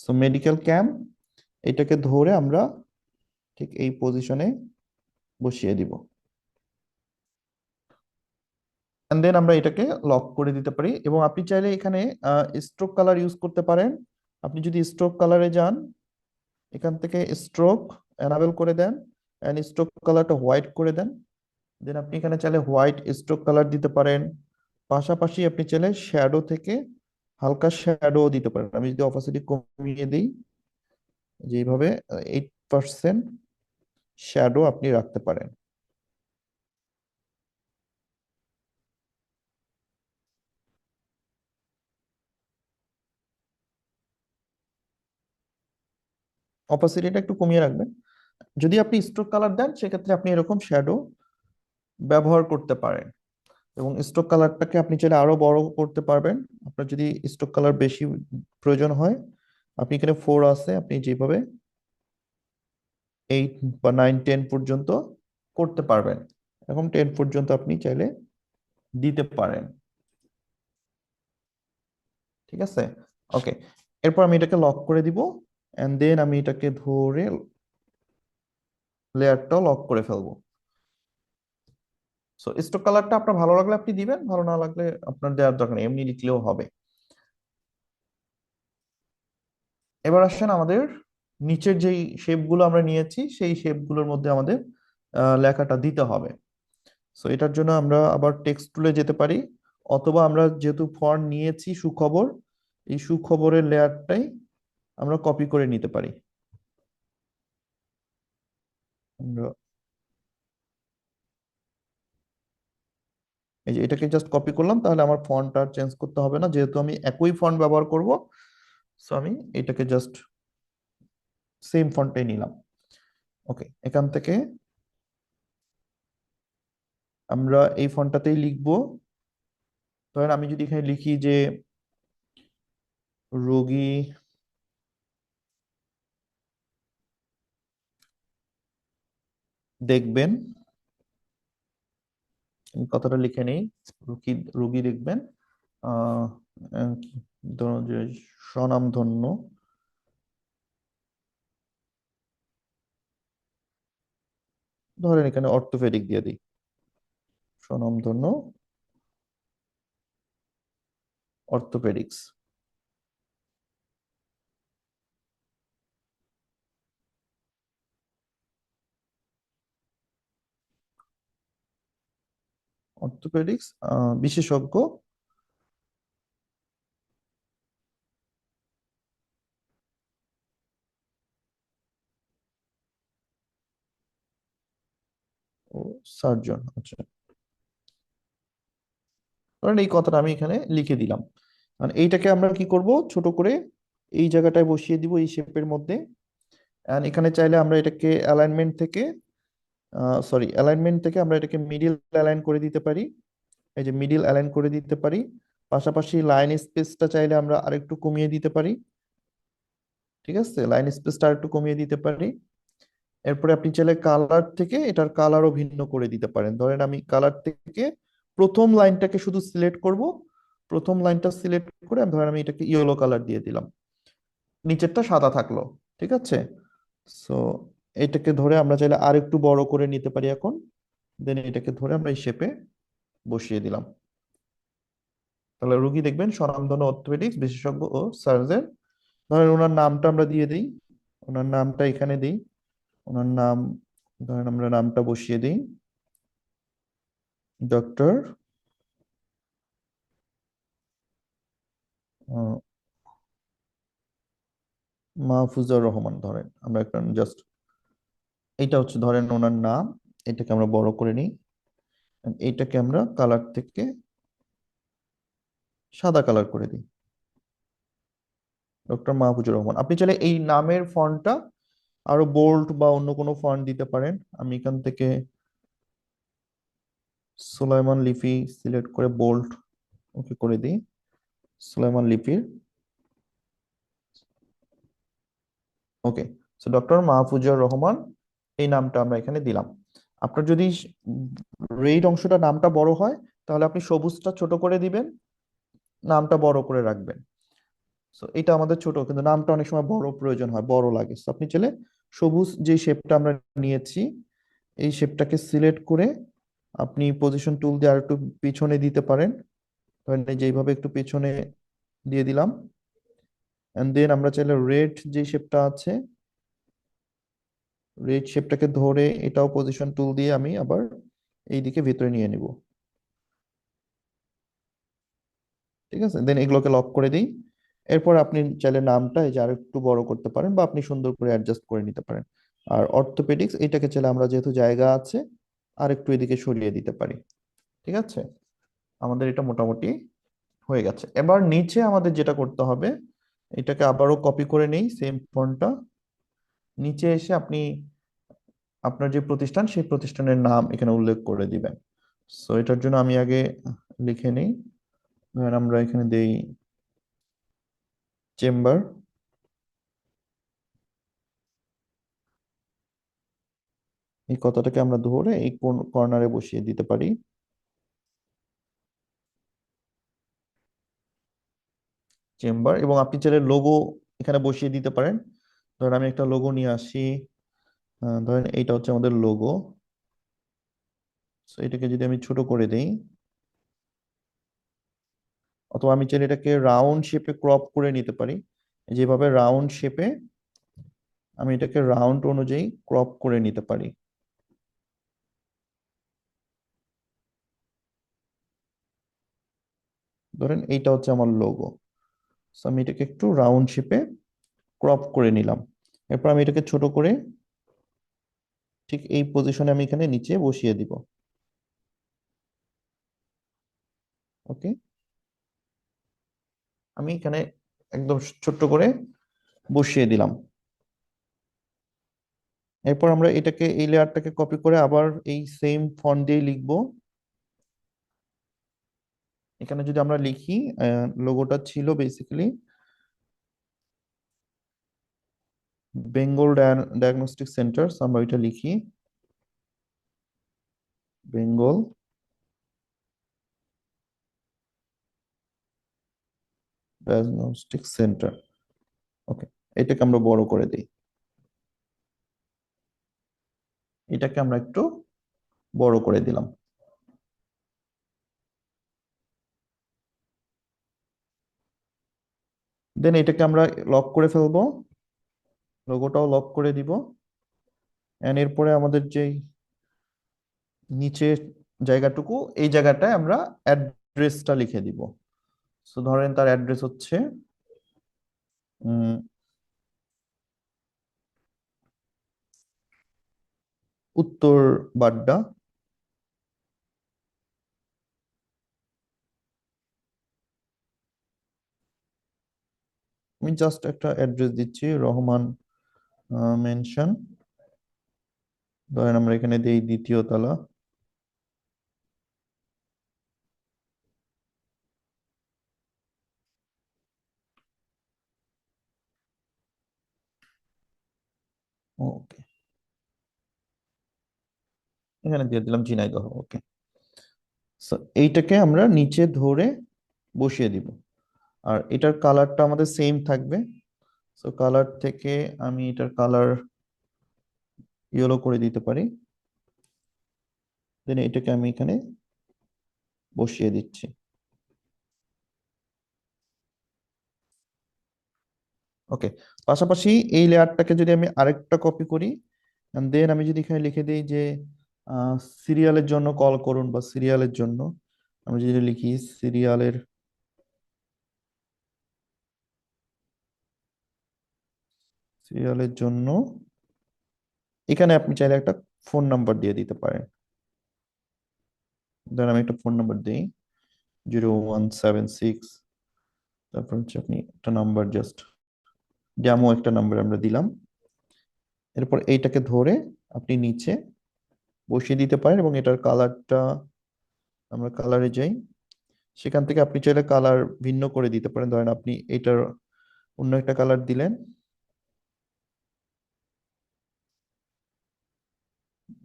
সো মেডিকেল ক্যাম্প, এটাকে ধরে আমরা ঠিক এই পজিশনে বসিয়ে দিব, এন্ড দেন আমরা এটাকে লক করে দিতে পারি। এবং আপনি চাইলে এখানে স্ট্রোক কালার ইউজ করতে পারেন। আপনি যদি স্ট্রোক কালারে যান, এখান থেকে স্ট্রোক এনাবেল করে দেন, এন্ড স্ট্রোক কালারটা হোয়াইট করে দেন, দেন আপনি এখানে চাইলে হোয়াইট স্ট্রোক কালার দিতে পারেন। পাশাপাশি আপনি চাইলে শ্যাডো থেকে হালকা শ্যাডো দিতে পারেন। আমি যদি অপাসিটি কমিয়ে দিই, যেভাবে 8% শ্যাডো আপনি রাখতে পারেন। অপাসিটিটা একটু কমিয়ে রাখবেন। যদি আপনি স্ট্রোক কালার দেন সেক্ষেত্রে আপনি এরকম শ্যাডো ব্যবহার করতে পারেন, এবং স্ট্রোক কালারটাকে আপনি চাইলে আরো বড় করতে পারবেন। আপনার যদি স্ট্রোক কালার বেশি প্রয়োজন হয়, আপনি এখানে 4 আছে, আপনি যেভাবে 8 বা 9 10 পর্যন্ত করতে পারবেন। এখন 10 পর্যন্ত আপনি চাইলে দিতে পারেন। ঠিক আছে, ওকে। এরপর আমি এটাকে লক করে দিব, এন্ড দেন আমি এটাকে ধরে লেয়ারটাও লক করে ফেলবো। সো স্ট্রোক কালারটা আপনার ভালো লাগলে আপনি দিবেন, ভালো না লাগলে আপনার দেওয়ার দরকার নেই, এমনি লিখলেও হবে। এবার আসেন আমাদের নিচের যেই শেপগুলো আমরা নিয়েছি সেই শেপগুলোর মধ্যে আমাদের লেখাটা দিতে হবে। সো এটার জন্য আমরা আবার টেক্সট টুলে যেতে পারি, অথবা আমরা যেহেতু ফন্ট নিয়েছি সুখবর, এই সুখবরের লেয়ারটাই আমরা কপি করে নিতে পারি। আমরা এই যে এটাকে জাস্ট কপি করলাম, তাহলে আমার ফন্ট আর চেঞ্জ করতে হবে না, যেহেতু আমি একই ফন্ট ব্যবহার করব। সো আমি এটাকে জাস্ট সেম ফন্টটাই নিলাম। ওকে, এখান থেকে আমরা এই ফন্টটাতেই লিখবো। ধরেন আমি যদি এখানে লিখি যে রোগী দেখবেন, আমি কথাটা লিখে নেই, রোগী দেখবেন, আহ ধরুন যে স্বনামধন্য, ধরেন এখানে অর্থোপেডিক দিয়ে দিই, স্বনামধন্য অর্থোপেডিক্স। অর্থোপেডিক্স বিশেষজ্ঞ ও সার্জন। আচ্ছা, ধরেন এই কথাটা আমি এখানে লিখে দিলাম। মানে এইটাকে আমরা কি করব, ছোট করে এই জায়গাটায় বসিয়ে দিব এই শেপের মধ্যে। এন্ড এখানে চাইলে আমরা এটাকে অ্যালাইনমেন্ট থেকে আমরা এটাকে মিডিল অ্যালাইন করে দিতে পারি। এই যে মিডিল অ্যালাইন করে দিতে পারি। পাশাপাশি লাইন স্পেসটা চাইলে আমরা আরেকটু কমিয়ে দিতে পারি। ঠিক আছে, লাইন স্পেসটা আরেকটু কমিয়ে দিতে পারি। এরপরে আপনি চাইলে কালার থেকে এটার কালারও ভিন্ন করে দিতে পারেন। ধরেন আমি কালার থেকে প্রথম লাইনটাকে শুধু সিলেক্ট করব, প্রথম লাইনটা সিলেক্ট করে ধরেন আমি এটাকে ইয়েলো কালার দিয়ে দিলাম, নিচেরটা সাদা থাকলো। ঠিক আছে, সো এটাকে ধরে আমরা চাইলে আর একটু বড় করে নিতে পারি এখন। দেন এটাকে ধরে আমরা এই শেপে বসিয়ে দিলাম। তাহলে রুগী দেখবেন স্বনামধন্য অর্থোপেডিক্স বিশেষজ্ঞ ও সার্জন। ধরেন ওনার নামটা আমরা দিয়ে দিই, ওনার নামটা এখানে দিই, ওনার নাম ধরেন আমরা নামটা বসিয়ে দিই ডক্টর মাহফুজুর রহমান। ধরেন আমরা একটা জাস্ট এইটা হচ্ছে ধরেন ওনার নাম, এটাকে আমরা বড় করে নিই, এইটাকে আমরা কালার থেকে সাদা কালার করে দিই, ডক্টর মাহফুজুর রহমান। আপনি চাইলে এই নামের ফন্টটা আরো বোল্ড বা অন্য কোনো ফন্ট দিতে পারেন। আমি এখান থেকে সুলাইমান লিপি সিলেক্ট করে বোল্ড ওকে করে দিই, সুলাইমান লিপির। ওকে, সো ডক্টর মাহফুজুর রহমান এই নামটা আমরা এখানে দিলাম। আপনার যদি রেড অংশটা নামটা বড় হয় তাহলে আপনি সবুজটা ছোট করে দিবেন, নামটা বড় করে রাখবেন। সো এটা আমাদের ছোট, কিন্তু নামটা অনেক সময় বড় প্রয়োজন হয়, বড় লাগে। সো আপনি চাইলে সবুজ যে শেপটা আমরা নিয়েছি এই শেপটাকে সিলেক্ট করে আপনি পজিশন টুল দিয়ে আর একটু পিছনে দিতে পারেন। ধরেন এই যে এইভাবে একটু পিছনে দিয়ে দিলাম। এন্ড দেন আমরা চাইলে রেড যে শেপটা আছে রেড শেপটাকে ধরে এটাও পজিশন টুল দিয়ে আমি আবার এইদিকে ভিতরে নিয়ে নিব। ঠিক আছে, দেন এগুলোকে লক করে দিই। এরপর আপনি চাইলে নামটা এই যে আর একটু বড় করতে পারেন বা আপনি সুন্দর করে অ্যাডজাস্ট করে নিতে পারেন। আর অর্থোপেডিক্স এটাকে চাইলে আমরা যেহেতু জায়গা আছে আর একটু এদিকে সরিয়ে দিতে পারি। ঠিক আছে, আমাদের এটা মোটামুটি হয়ে গেছে। এবার নিচে আমাদের যেটা করতে হবে, এটাকে আবারও কপি করে নেই সেম ফন্টটা, নিচে এসে আপনি আপনার যে প্রতিষ্ঠান সেই প্রতিষ্ঠানের নাম এখানে উল্লেখ করে দিবেন। সো এটার জন্য আমি আগে লিখে নিই, ধরেন আমরা এখানে দেই চেম্বার। এই কথাটাকে আমরা ধরে এই কোন কর্নারে বসিয়ে দিতে পারি। চেম্বার, এবং আপনি চাইলে লোগো এখানে বসিয়ে দিতে পারেন। ধরেন আমি একটা লোগো নিয়ে আসি, ধরেন এইটা হচ্ছে আমাদের লোগো। সো এটাকে যদি আমি ছোট করে দেই, অথবা আমি চাইলে এটাকে রাউন্ড শেপে ক্রপ করে নিতে পারি। যেভাবে রাউন্ড শেপে আমি এটাকে রাউন্ড অনুযায়ী ক্রপ করে নিতে পারি। ধরেন এইটা হচ্ছে আমার লোগো। সো আমি এটাকে একটু রাউন্ড শেপে ক্রপ করে নিলাম। এরপর আমি এটাকে ছোট করে ঠিক এই পজিশনে আমি এখানে নিচে বসিয়ে দিব। ওকে, আমি এখানে একদম ছোট্ট করে বসিয়ে দিলাম। এরপর আমরা এটাকে এই লেয়ারটাকে কপি করে আবার এই সেম ফন্ট দিয়ে লিখবো। এখানে যদি আমরা লিখি, লোগোটা ছিল বেসিক্যালি বেঙ্গল ডায়াগনস্টিক সেন্টার, আমরা এটা লিখি বেঙ্গল ডায়াগনস্টিক সেন্টার। ওকে, এটাকে আমরা বড় করে দিই, এটাকে আমরা একটু বড় করে দিলাম। দেন এটাকে আমরা লক করে ফেলবো, লোগোটাও লক করে দিব। এন্ড এরপরে আমাদের যেই নিচের জায়গাটুকু এই জায়গাটায় আমরা অ্যাড্রেসটা লিখে দিব। সো ধরেন তার অ্যাড্রেস হচ্ছে উত্তর বাড্ডা। আমি জাস্ট একটা অ্যাড্রেস দিচ্ছি, রহমান মেনশন। ধরেন আমরা এখানে দিই দ্বিতীয় তলা। ওকে, এখানে দিয়ে দিলাম ঝিনাইদহ। ওকে, সো এইটাকে আমরা নিচে ধরে বসিয়ে দিব। আর এটার কালারটা আমাদের সেম থাকবে। সো কালার থেকে আমি এটার কালার ইয়েলো করে দিতে পারি। দেন এটাকে আমি এখানে বসিয়ে দিচ্ছি। ওকে, পাশাপাশি এই লেয়ারটাকে যদি আমি আরেকটা কপি করি, দেন আমি যদি এখানে লিখে দিই যে সিরিয়ালের জন্য কল করুন, বা সিরিয়ালের জন্য আমি যদি লিখি সিরিয়ালের জন্য, এখানে আপনি চাইলে একটা ফোন নাম্বার দিয়ে দিতে পারেন। ধরেন আমি একটা ফোন নাম্বার দিই 0176, তারপর হচ্ছে আপনি একটা নাম্বার জাস্ট ডেমো একটা নাম্বার আমরা দিলাম। এরপর এইটাকে ধরে আপনি নিচে বসিয়ে দিতে পারেন, এবং এটার কালারটা আমরা কালারে যাই, সেখান থেকে আপনি চাইলে কালার ভিন্ন করে দিতে পারেন। ধরেন আপনি এটার অন্য একটা কালার দিলেন,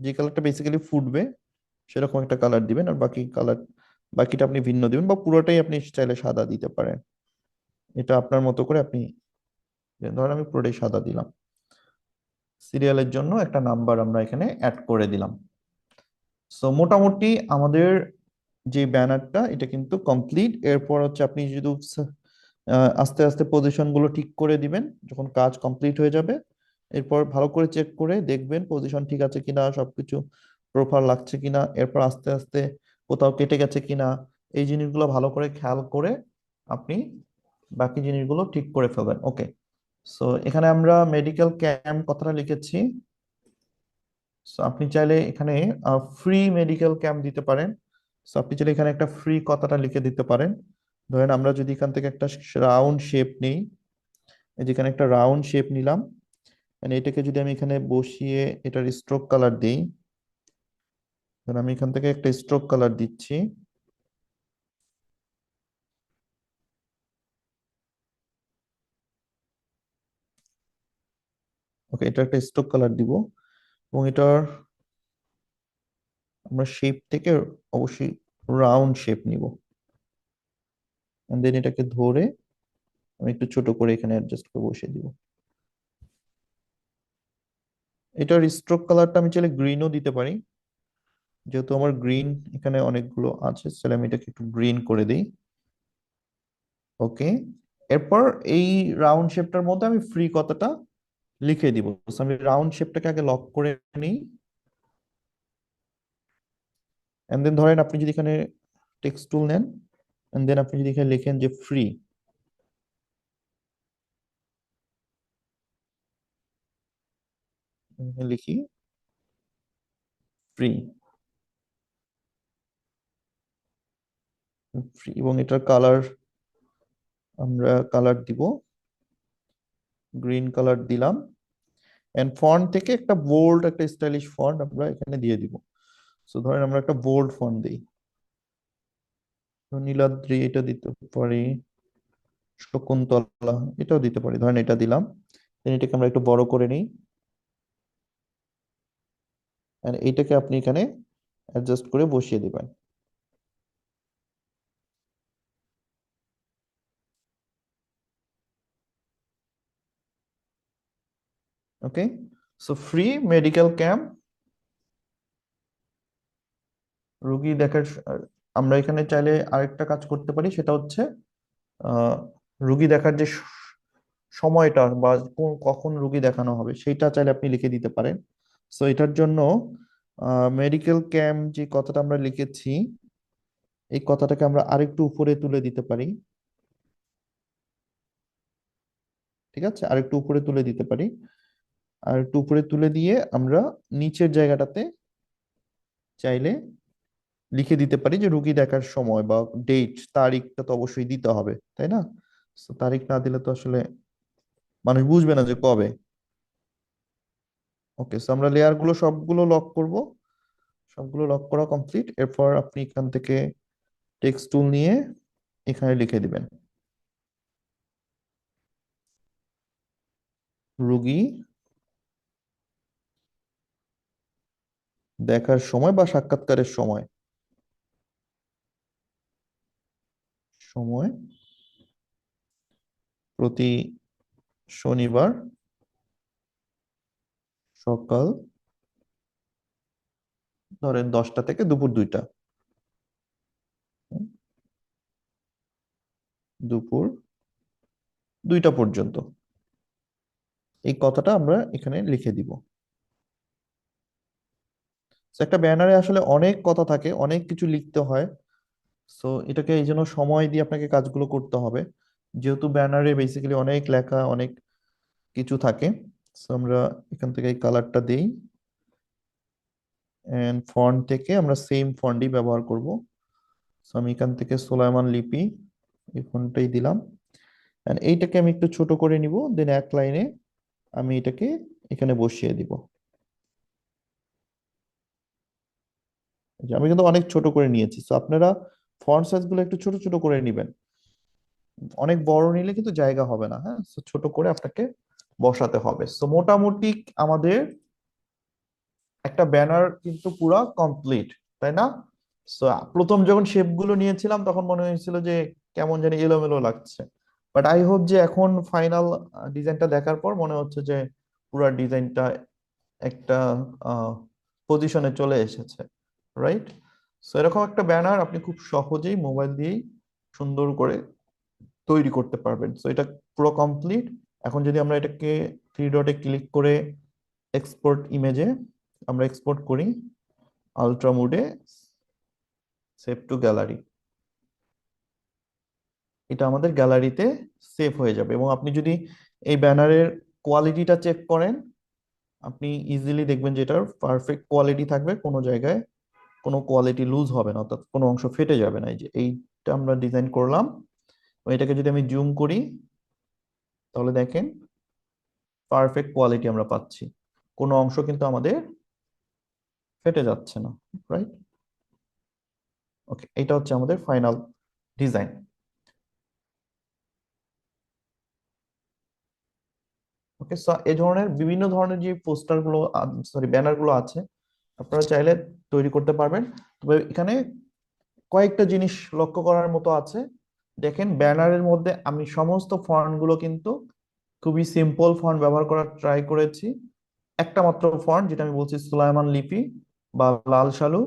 যে কালারটা বেসিক্যালি ফুটবে সেরকম একটা কালার দিবেন, আর বাকিটা আপনি ভিন্ন দিবেন, বা পুরোটাই আপনি চাইলে সাদা দিতে পারেন। এটা আপনার মতো করে আপনি ধরেন আমি পুরোটাই সাদা দিলাম। সিরিয়ালের জন্য একটা নাম্বার আমরা এখানে অ্যাড করে দিলাম। সো মোটামুটি আমাদের যে ব্যানারটা এটা কিন্তু কমপ্লিট। এরপর হচ্ছে আপনি যদি আস্তে আস্তে পজিশন গুলো ঠিক করে দিবেন যখন কাজ কমপ্লিট হয়ে যাবে। এরপর ভালো করে চেক করে দেখবেন পজিশন ঠিক আছে কিনা, সবকিছু প্রপার লাগছে কিনা, এরপর আস্তে আস্তে কোথাও কেটে গেছে কিনা, এই জিনিসগুলো ভালো করে খেয়াল করে আপনি বাকি জিনিসগুলো ঠিক করে ফেলবেন। ওকে, সো এখানে আমরা মেডিকেল ক্যাম্প কথাটা লিখেছি। সো আপনি চাইলে এখানে ফ্রি মেডিকেল ক্যাম্প দিতে পারেন। সো আপনি চাইলে এখানে একটা ফ্রি কথাটা লিখে দিতে পারেন। ধরেন আমরা যদি এখান থেকে একটা রাউন্ড শেপ নিই, এই যেখানে একটা রাউন্ড শেপ নিলাম, মানে এটাকে যদি আমি এখানে বসিয়ে এটার স্ট্রোক কালার দিই, ধরেন আমি এখান থেকে একটা স্ট্রোক কালার দিচ্ছি। ওকে, এটা একটা স্ট্রোক কালার দিব, এবং এটার আমরা শেপ থেকে অবশ্যই রাউন্ড শেপ নিব, দেন এটাকে ধরে আমি একটু ছোট করে এখানে অ্যাডজাস্ট করে বসিয়ে দিব। এটার স্ট্রোক কালারটা আমি চাইলে গ্রিনও দিতে পারি, যেহেতু আমার গ্রিন এখানে অনেকগুলো আছে, তাহলে আমি এটাকে একটু গ্রিন করে দিই। ওকে, এরপর এই রাউন্ড শেপটার মধ্যে আমি ফ্রি কথাটা লিখে দিব। So, আমি রাউন্ড শেপটাকে আগে লক করে নিই, এন্ড দেন ধরেন আপনি যদি এখানে টেক্সট টুল নেন, এন্ড দেন আপনি যদি এখানে লিখেন যে ফ্রি, লিখি ফ্রি, ফ্রি, এবং এটার কালার আমরা কালার দিব গ্রিন কালার দিলাম, এন্ড ফন্ট থেকে একটা বোল্ড একটা স্টাইলিশ ফন্ট আমরা এখানে দিয়ে দিব। সো ধরেন আমরা একটা বোল্ড ফন্ট দিই, নীলাদ্রি এটা দিতে পারি, শকুন্তলা এটাও দিতে পারি, ধরেন এটা দিলাম। দেন এটাকে আমরা একটু বড় করে নিই, আর এইটাকে আপনি এখানে অ্যাডজাস্ট করে বসিয়ে দিবেন। ওকে, সো ফ্রি মেডিকেল ক্যাম্প রোগী দেখার আমরা এখানে চাইলে আরেকটা কাজ করতে পারি, সেটা হচ্ছে আহ রোগী দেখার যে সময়টা বা কখন রোগী দেখানো হবে সেটা চাইলে আপনি লিখে দিতে পারেন। সো এটার জন্য মেডিকেল ক্যাম্প যে কথাটা আমরা লিখেছি, এই কথাটাকে আমরা আরেকটু উপরে তুলে দিতে পারি। ঠিক আছে, আরেকটু উপরে তুলে দিতে পারি, আর একটু উপরে তুলে দিয়ে আমরা নিচের জায়গাটাতে চাইলে লিখে দিতে পারি যে রুগী দেখার সময় বা ডেট, তারিখটা তো অবশ্যই দিতে হবে, তাই না? তো তারিখ না দিলে তো আসলে মানুষ বুঝবে না যে কবে। ওকে, সো আমরা লেয়ার গুলো সবগুলো লক করব, সবগুলো লক করা কমপ্লিট। এরপর আপনি এখান থেকে টেক্সট টুল নিয়ে এখানে লিখে দিবেন রুগী দেখার সময় বা সাক্ষাৎকারের সময়, সময় প্রতি শনিবার সকাল ধরেন 10টা থেকে দুপুর 2টা, দুপুর 2টা পর্যন্ত এই কথাটা আমরা এখানে লিখে দিব। So, একটা ব্যানারে আসলে অনেক কথা থাকে, অনেক কিছু লিখতে হয়। সো এটাকে এই জন্য সময় দিয়ে আপনাকে কাজগুলো করতে হবে, যেহেতু ব্যানারে বেসিক্যালি অনেক লেখা, অনেক কিছু থাকে। সো আমরা এখান থেকে এই কালারটা দিই, এন্ড ফন্ট থেকে আমরা সেম ফন্টই ব্যবহার করব। সো আমি এখান থেকে সোলাইমান লিপি এই ফন্টটাই দিলাম, এন্ড এইটাকে আমি একটু ছোট করে নিব, দেন এক লাইনে আমি এটাকে এখানে বসিয়ে দিব। আমি কিন্তু অনেক ছোট করে নিয়েছি, সো আপনারা ফন্ট সাইজ গুলো একটু ছোট ছোট করে নেবেন, অনেক বড় নিলে কিন্তু জায়গা হবে না। হ্যাঁ, সো ছোট করে আপনাকে বসাতে হবে। সো মোটামুটি আমাদের একটা ব্যানার কিন্তু পুরা কমপ্লিট, তাই না? সো প্রথম যখন শেপ গুলো নিয়েছিলাম তখন মনে হয়েছিল যে কেমন জানি এলোমেলো লাগছে, বাট আই হোপ যে এখন ফাইনাল ডিজাইনটা দেখার পর মনে হচ্ছে যে পুরা ডিজাইনটা একটা পজিশনে চলে এসেছে, রাইট? সো এরকম একটা ব্যানার আপনি খুব সহজেই মোবাইল দিয়েই সুন্দর করে তৈরি করতে পারবেন। সো এটা পুরো কমপ্লিট। এখন যদি আমরা এটাকে থ্রি ডটে ক্লিক করে এক্সপোর্ট ইমেজে আমরা এক্সপোর্ট করি, আলট্রা মোডে সেভ টু গ্যালারি, এটা আমাদের গ্যালারিতে সেভ হয়ে যাবে। এবং আপনি যদি এই ব্যানারের কোয়ালিটিটা চেক করেন, আপনি ইজিলি দেখবেন যে এটার পারফেক্ট কোয়ালিটি থাকবে, কোনো জায়গায় কোনো কোয়ালিটি লুজ হবে না, অর্থাৎ কোনো অংশ ফেটে যাবে না। এই যে এইটা আমরা ডিজাইন করলাম, এটাকে যদি আমি জুম করি তাহলে দেখেন পারফেক্ট কোয়ালিটি আমরা পাচ্ছি, কোনো অংশ কিন্তু আমাদের ফেটে যাচ্ছে না, রাইট? ওকে, এটা হচ্ছে আমাদের ফাইনাল ডিজাইন। ওকে, সো এই ধরনের বিভিন্ন ধরনের যে পোস্টার গুলো, সরি ব্যানার গুলো আছে, আপনারা চাইলে তৈরি করতে পারবেন। তবে এখানে কয়েকটা জিনিস লক্ষ্য করার মতো আছে। দেখেন ব্যানারের মধ্যে আমি সমস্ত ফন্ট গুলো কিন্তু খুবই সিম্পল ফন্ট ব্যবহার করার ট্রাই করেছি। একটা মাত্র ফন্ট যেটা আমি বলছি সুলাইমান লিপি বা লাল সালু,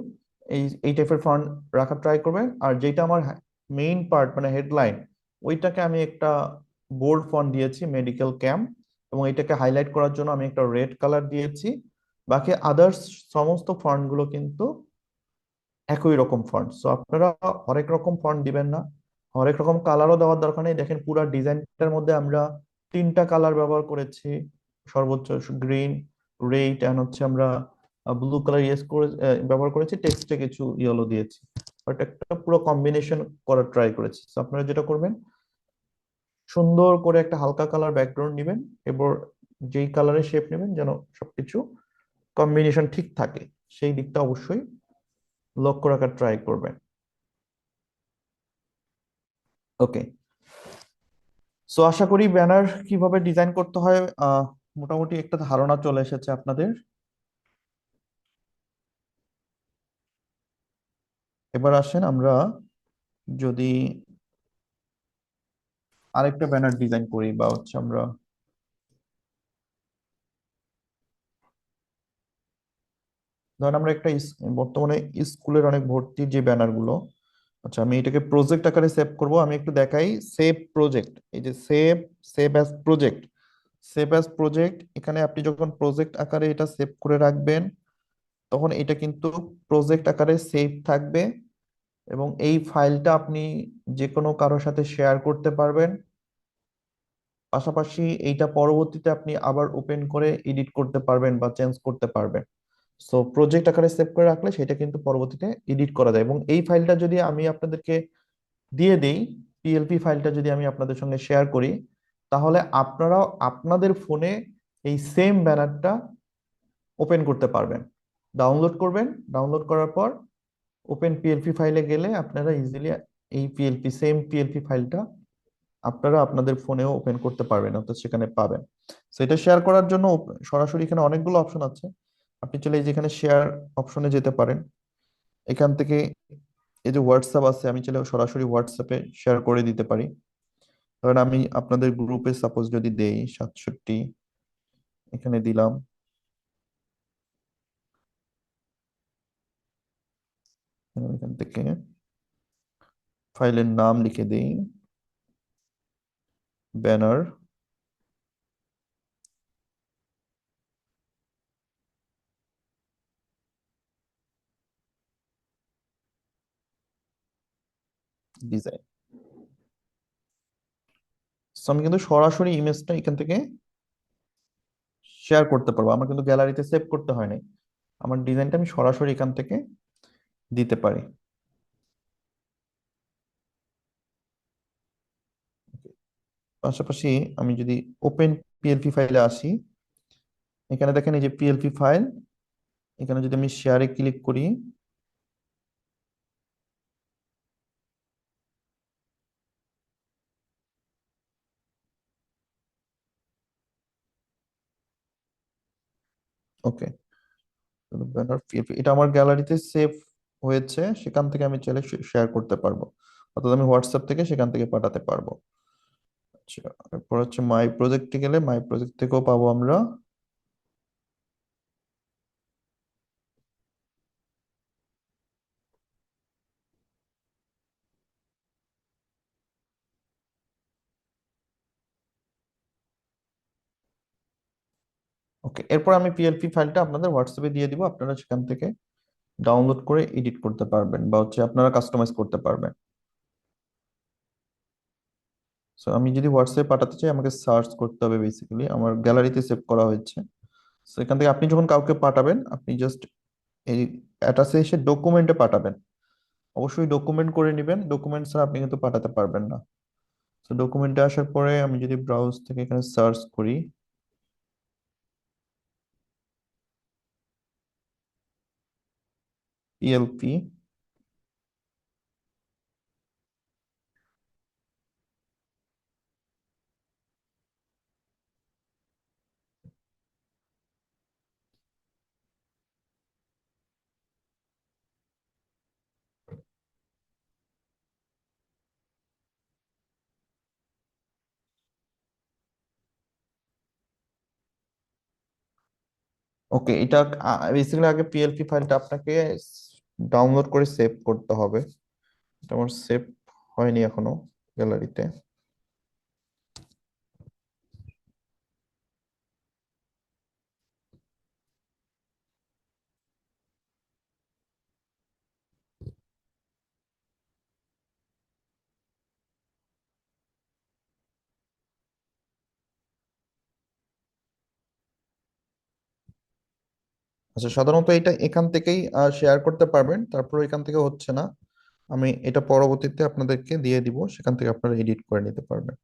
এই টাইপের ফন্ট রাখার ট্রাই করবেন। আর যেটা আমার মেইন পার্ট মানে হেডলাইন, ওইটাকে আমি একটা বোল্ড ফন্ট দিয়েছি মেডিকেল ক্যাম্প, এবং এটাকে হাইলাইট করার জন্য আমি একটা রেড কালার দিয়েছি। বাকি আদার্স সমস্ত ফন্ট গুলো কিন্তু একই রকম ফন্ট। সো আপনারা হরেক রকম ফন্ট দিবেন না, হরেক রকম কালারও দেওয়ার দরকার নেই। দেখেন পুরো ডিজাইনটার মধ্যে আমরা 3টা কালার ব্যবহার করেছি, সর্বোচ্চ গ্রিন, রেড এন্ড হচ্ছে আমরা ব্লু কালার ইউজ করে ব্যবহার করেছি, টেক্সটে কিছু ইয়েলো দিয়েছি, বাট একটা পুরো কম্বিনেশন করার ট্রাই করেছি। তো আপনারা যেটা করবেন, সুন্দর করে একটা হালকা কালার ব্যাকগ্রাউন্ড নেবেন, এবার যেই কালারের শেপ নেবেন যেন সবকিছু কম্বিনেশন ঠিক থাকে, সেই দিকটা অবশ্যই লক্ষ্য রাখার ট্রাই করবেন। ওকে, সো আশা করি ব্যানার কিভাবে ডিজাইন করতে হয় মোটামুটি একটা ধারণা চলে এসেছে আপনাদের। এবার আসেন আমরা যদি আরেকটা ব্যানার ডিজাইন করি, বা হচ্ছে আমরা ধরেন আমরা একটা বর্তমানে স্কুলের অনেক ভর্তি যে ব্যানার গুলো, আচ্ছা আমি এটাকে প্রজেক্ট আকারে সেভ করব। আমি একটু দেখাই, সেভ প্রজেক্ট, এই যে save, save as project, save as project, এখানে আপনি যখন প্রজেক্ট আকারে এটা সেভ করে রাখবেন তখন এটা কিন্তু প্রজেক্ট আকারে সেভ থাকবে, এবং এই ফাইলটা আপনি যে কোনো কারোর সাথে শেয়ার করতে পারবেন। পাশাপাশি এইটা পরবর্তীতে আপনি আবার ওপেন করে এডিট করতে পারবেন বা চেঞ্জ করতে পারবেন। সো প্রজেক্ট আকারে সেভ করে রাখলে সেটা কিন্তু পরবর্তীতে এডিট করা যায়। এবং এই ফাইলটা যদি আমি আপনাদেরকে দিয়ে দেই, পিএলপি ফাইলটা যদি আমি আপনাদের সঙ্গে শেয়ার করি, তাহলে আপনারাও আপনাদের ফোনে এই সেম ব্যানারটা ওপেন করতে পারবেন। ডাউনলোড করবেন, ডাউনলোড করার পর ওপেন পিএলপি ফাইলে গেলে আপনারা ইজিলি এই পিএলপি সেম পিএলপি ফাইলটা আপনারা আপনাদের ফোনেও ওপেন করতে পারবেন, অর্থাৎ সেখানে পাবেন। সেটা শেয়ার করার জন্য সরাসরি এখানে অনেকগুলো অপশন আছে, আপনি চলে এই যেখানে শেয়ার অপশনে যেতে পারেন। এখান থেকে এই যে হোয়াটসঅ্যাপ আছে, আমি চলে সরাসরি হোয়াটসঅ্যাপে শেয়ার করে দিতে পারি। ধরেন আমি আপনাদের গ্রুপে সাপোজ যদি দেই 67, এখানে দিলাম, এখান থেকে ফাইলের নাম লিখে দিই, ব্যানার। ডিজাইন। আমি কিন্তু সরাসরি ইমেজটা এখান থেকে শেয়ার করতে পারবো, আমার কিন্তু গ্যালারিতে সেভ করতে হয় নাই। আমার ডিজাইনটা আমি সরাসরি এখান থেকে দিতে পারি। পাশাপাশি আমি যদি ওপেন পিএলপি ফাইলে আসি, এখানে দেখেন এই যে পিএলপি ফাইল, এখানে যদি আমি শেয়ারে ক্লিক করি, ওকে, ব্যানার পিএলপি এটা আমার গ্যালারিতে সেভ হয়েছে, সেখান থেকে আমি চাইলে শেয়ার করতে পারবো, অর্থাৎ আমি হোয়াটসঅ্যাপ থেকে সেখান থেকে পাঠাতে পারবো। আচ্ছা, এরপর হচ্ছে মাই প্রজেক্টে গেলে মাই প্রজেক্ট থেকেও পাবো আমরা। ওকে, এরপর আমি পিএলপি ফাইলটা আপনাদের হোয়াটসঅ্যাপে দিয়ে দিব, আপনারা সেখান থেকে ডাউনলোড করে এডিট করতে পারবেন বা হচ্ছে আপনারা কাস্টমাইজ করতে পারবেন। সো আমি যদি হোয়াটসঅ্যাপে পাঠাতে চাই, আমাকে সার্চ করতে হবে, বেসিক্যালি আমার গ্যালারিতে সেভ করা হয়েছে। সো এখান থেকে আপনি যখন কাউকে পাঠাবেন, আপনি জাস্ট এই অ্যাটাচে এসে ডকুমেন্টে পাঠাবেন, অবশ্যই ডকুমেন্ট করে নেবেন, ডকুমেন্ট ছাড়া আপনি কিন্তু পাঠাতে পারবেন না। তো ডকুমেন্টে আসার পরে আমি যদি ব্রাউজ থেকে এখানে সার্চ করি, পিএলপি, ওকে, এটা বেসিক্যালি আগে পিএলপি ফাইলটা আপনাকে ডাউনলোড করে সেভ করতে হবে। এটা আমার সেভ হয়নি এখনো গ্যালারিতে। আচ্ছা, সাধারণত এটা এখান থেকেই শেয়ার করতে পারবেন, তারপর এখান থেকে হচ্ছে না, আমি এটা পরবর্তীতে আপনাদেরকে দিয়ে দিব, সেখান থেকে আপনারা এডিট করে নিতে পারবেন।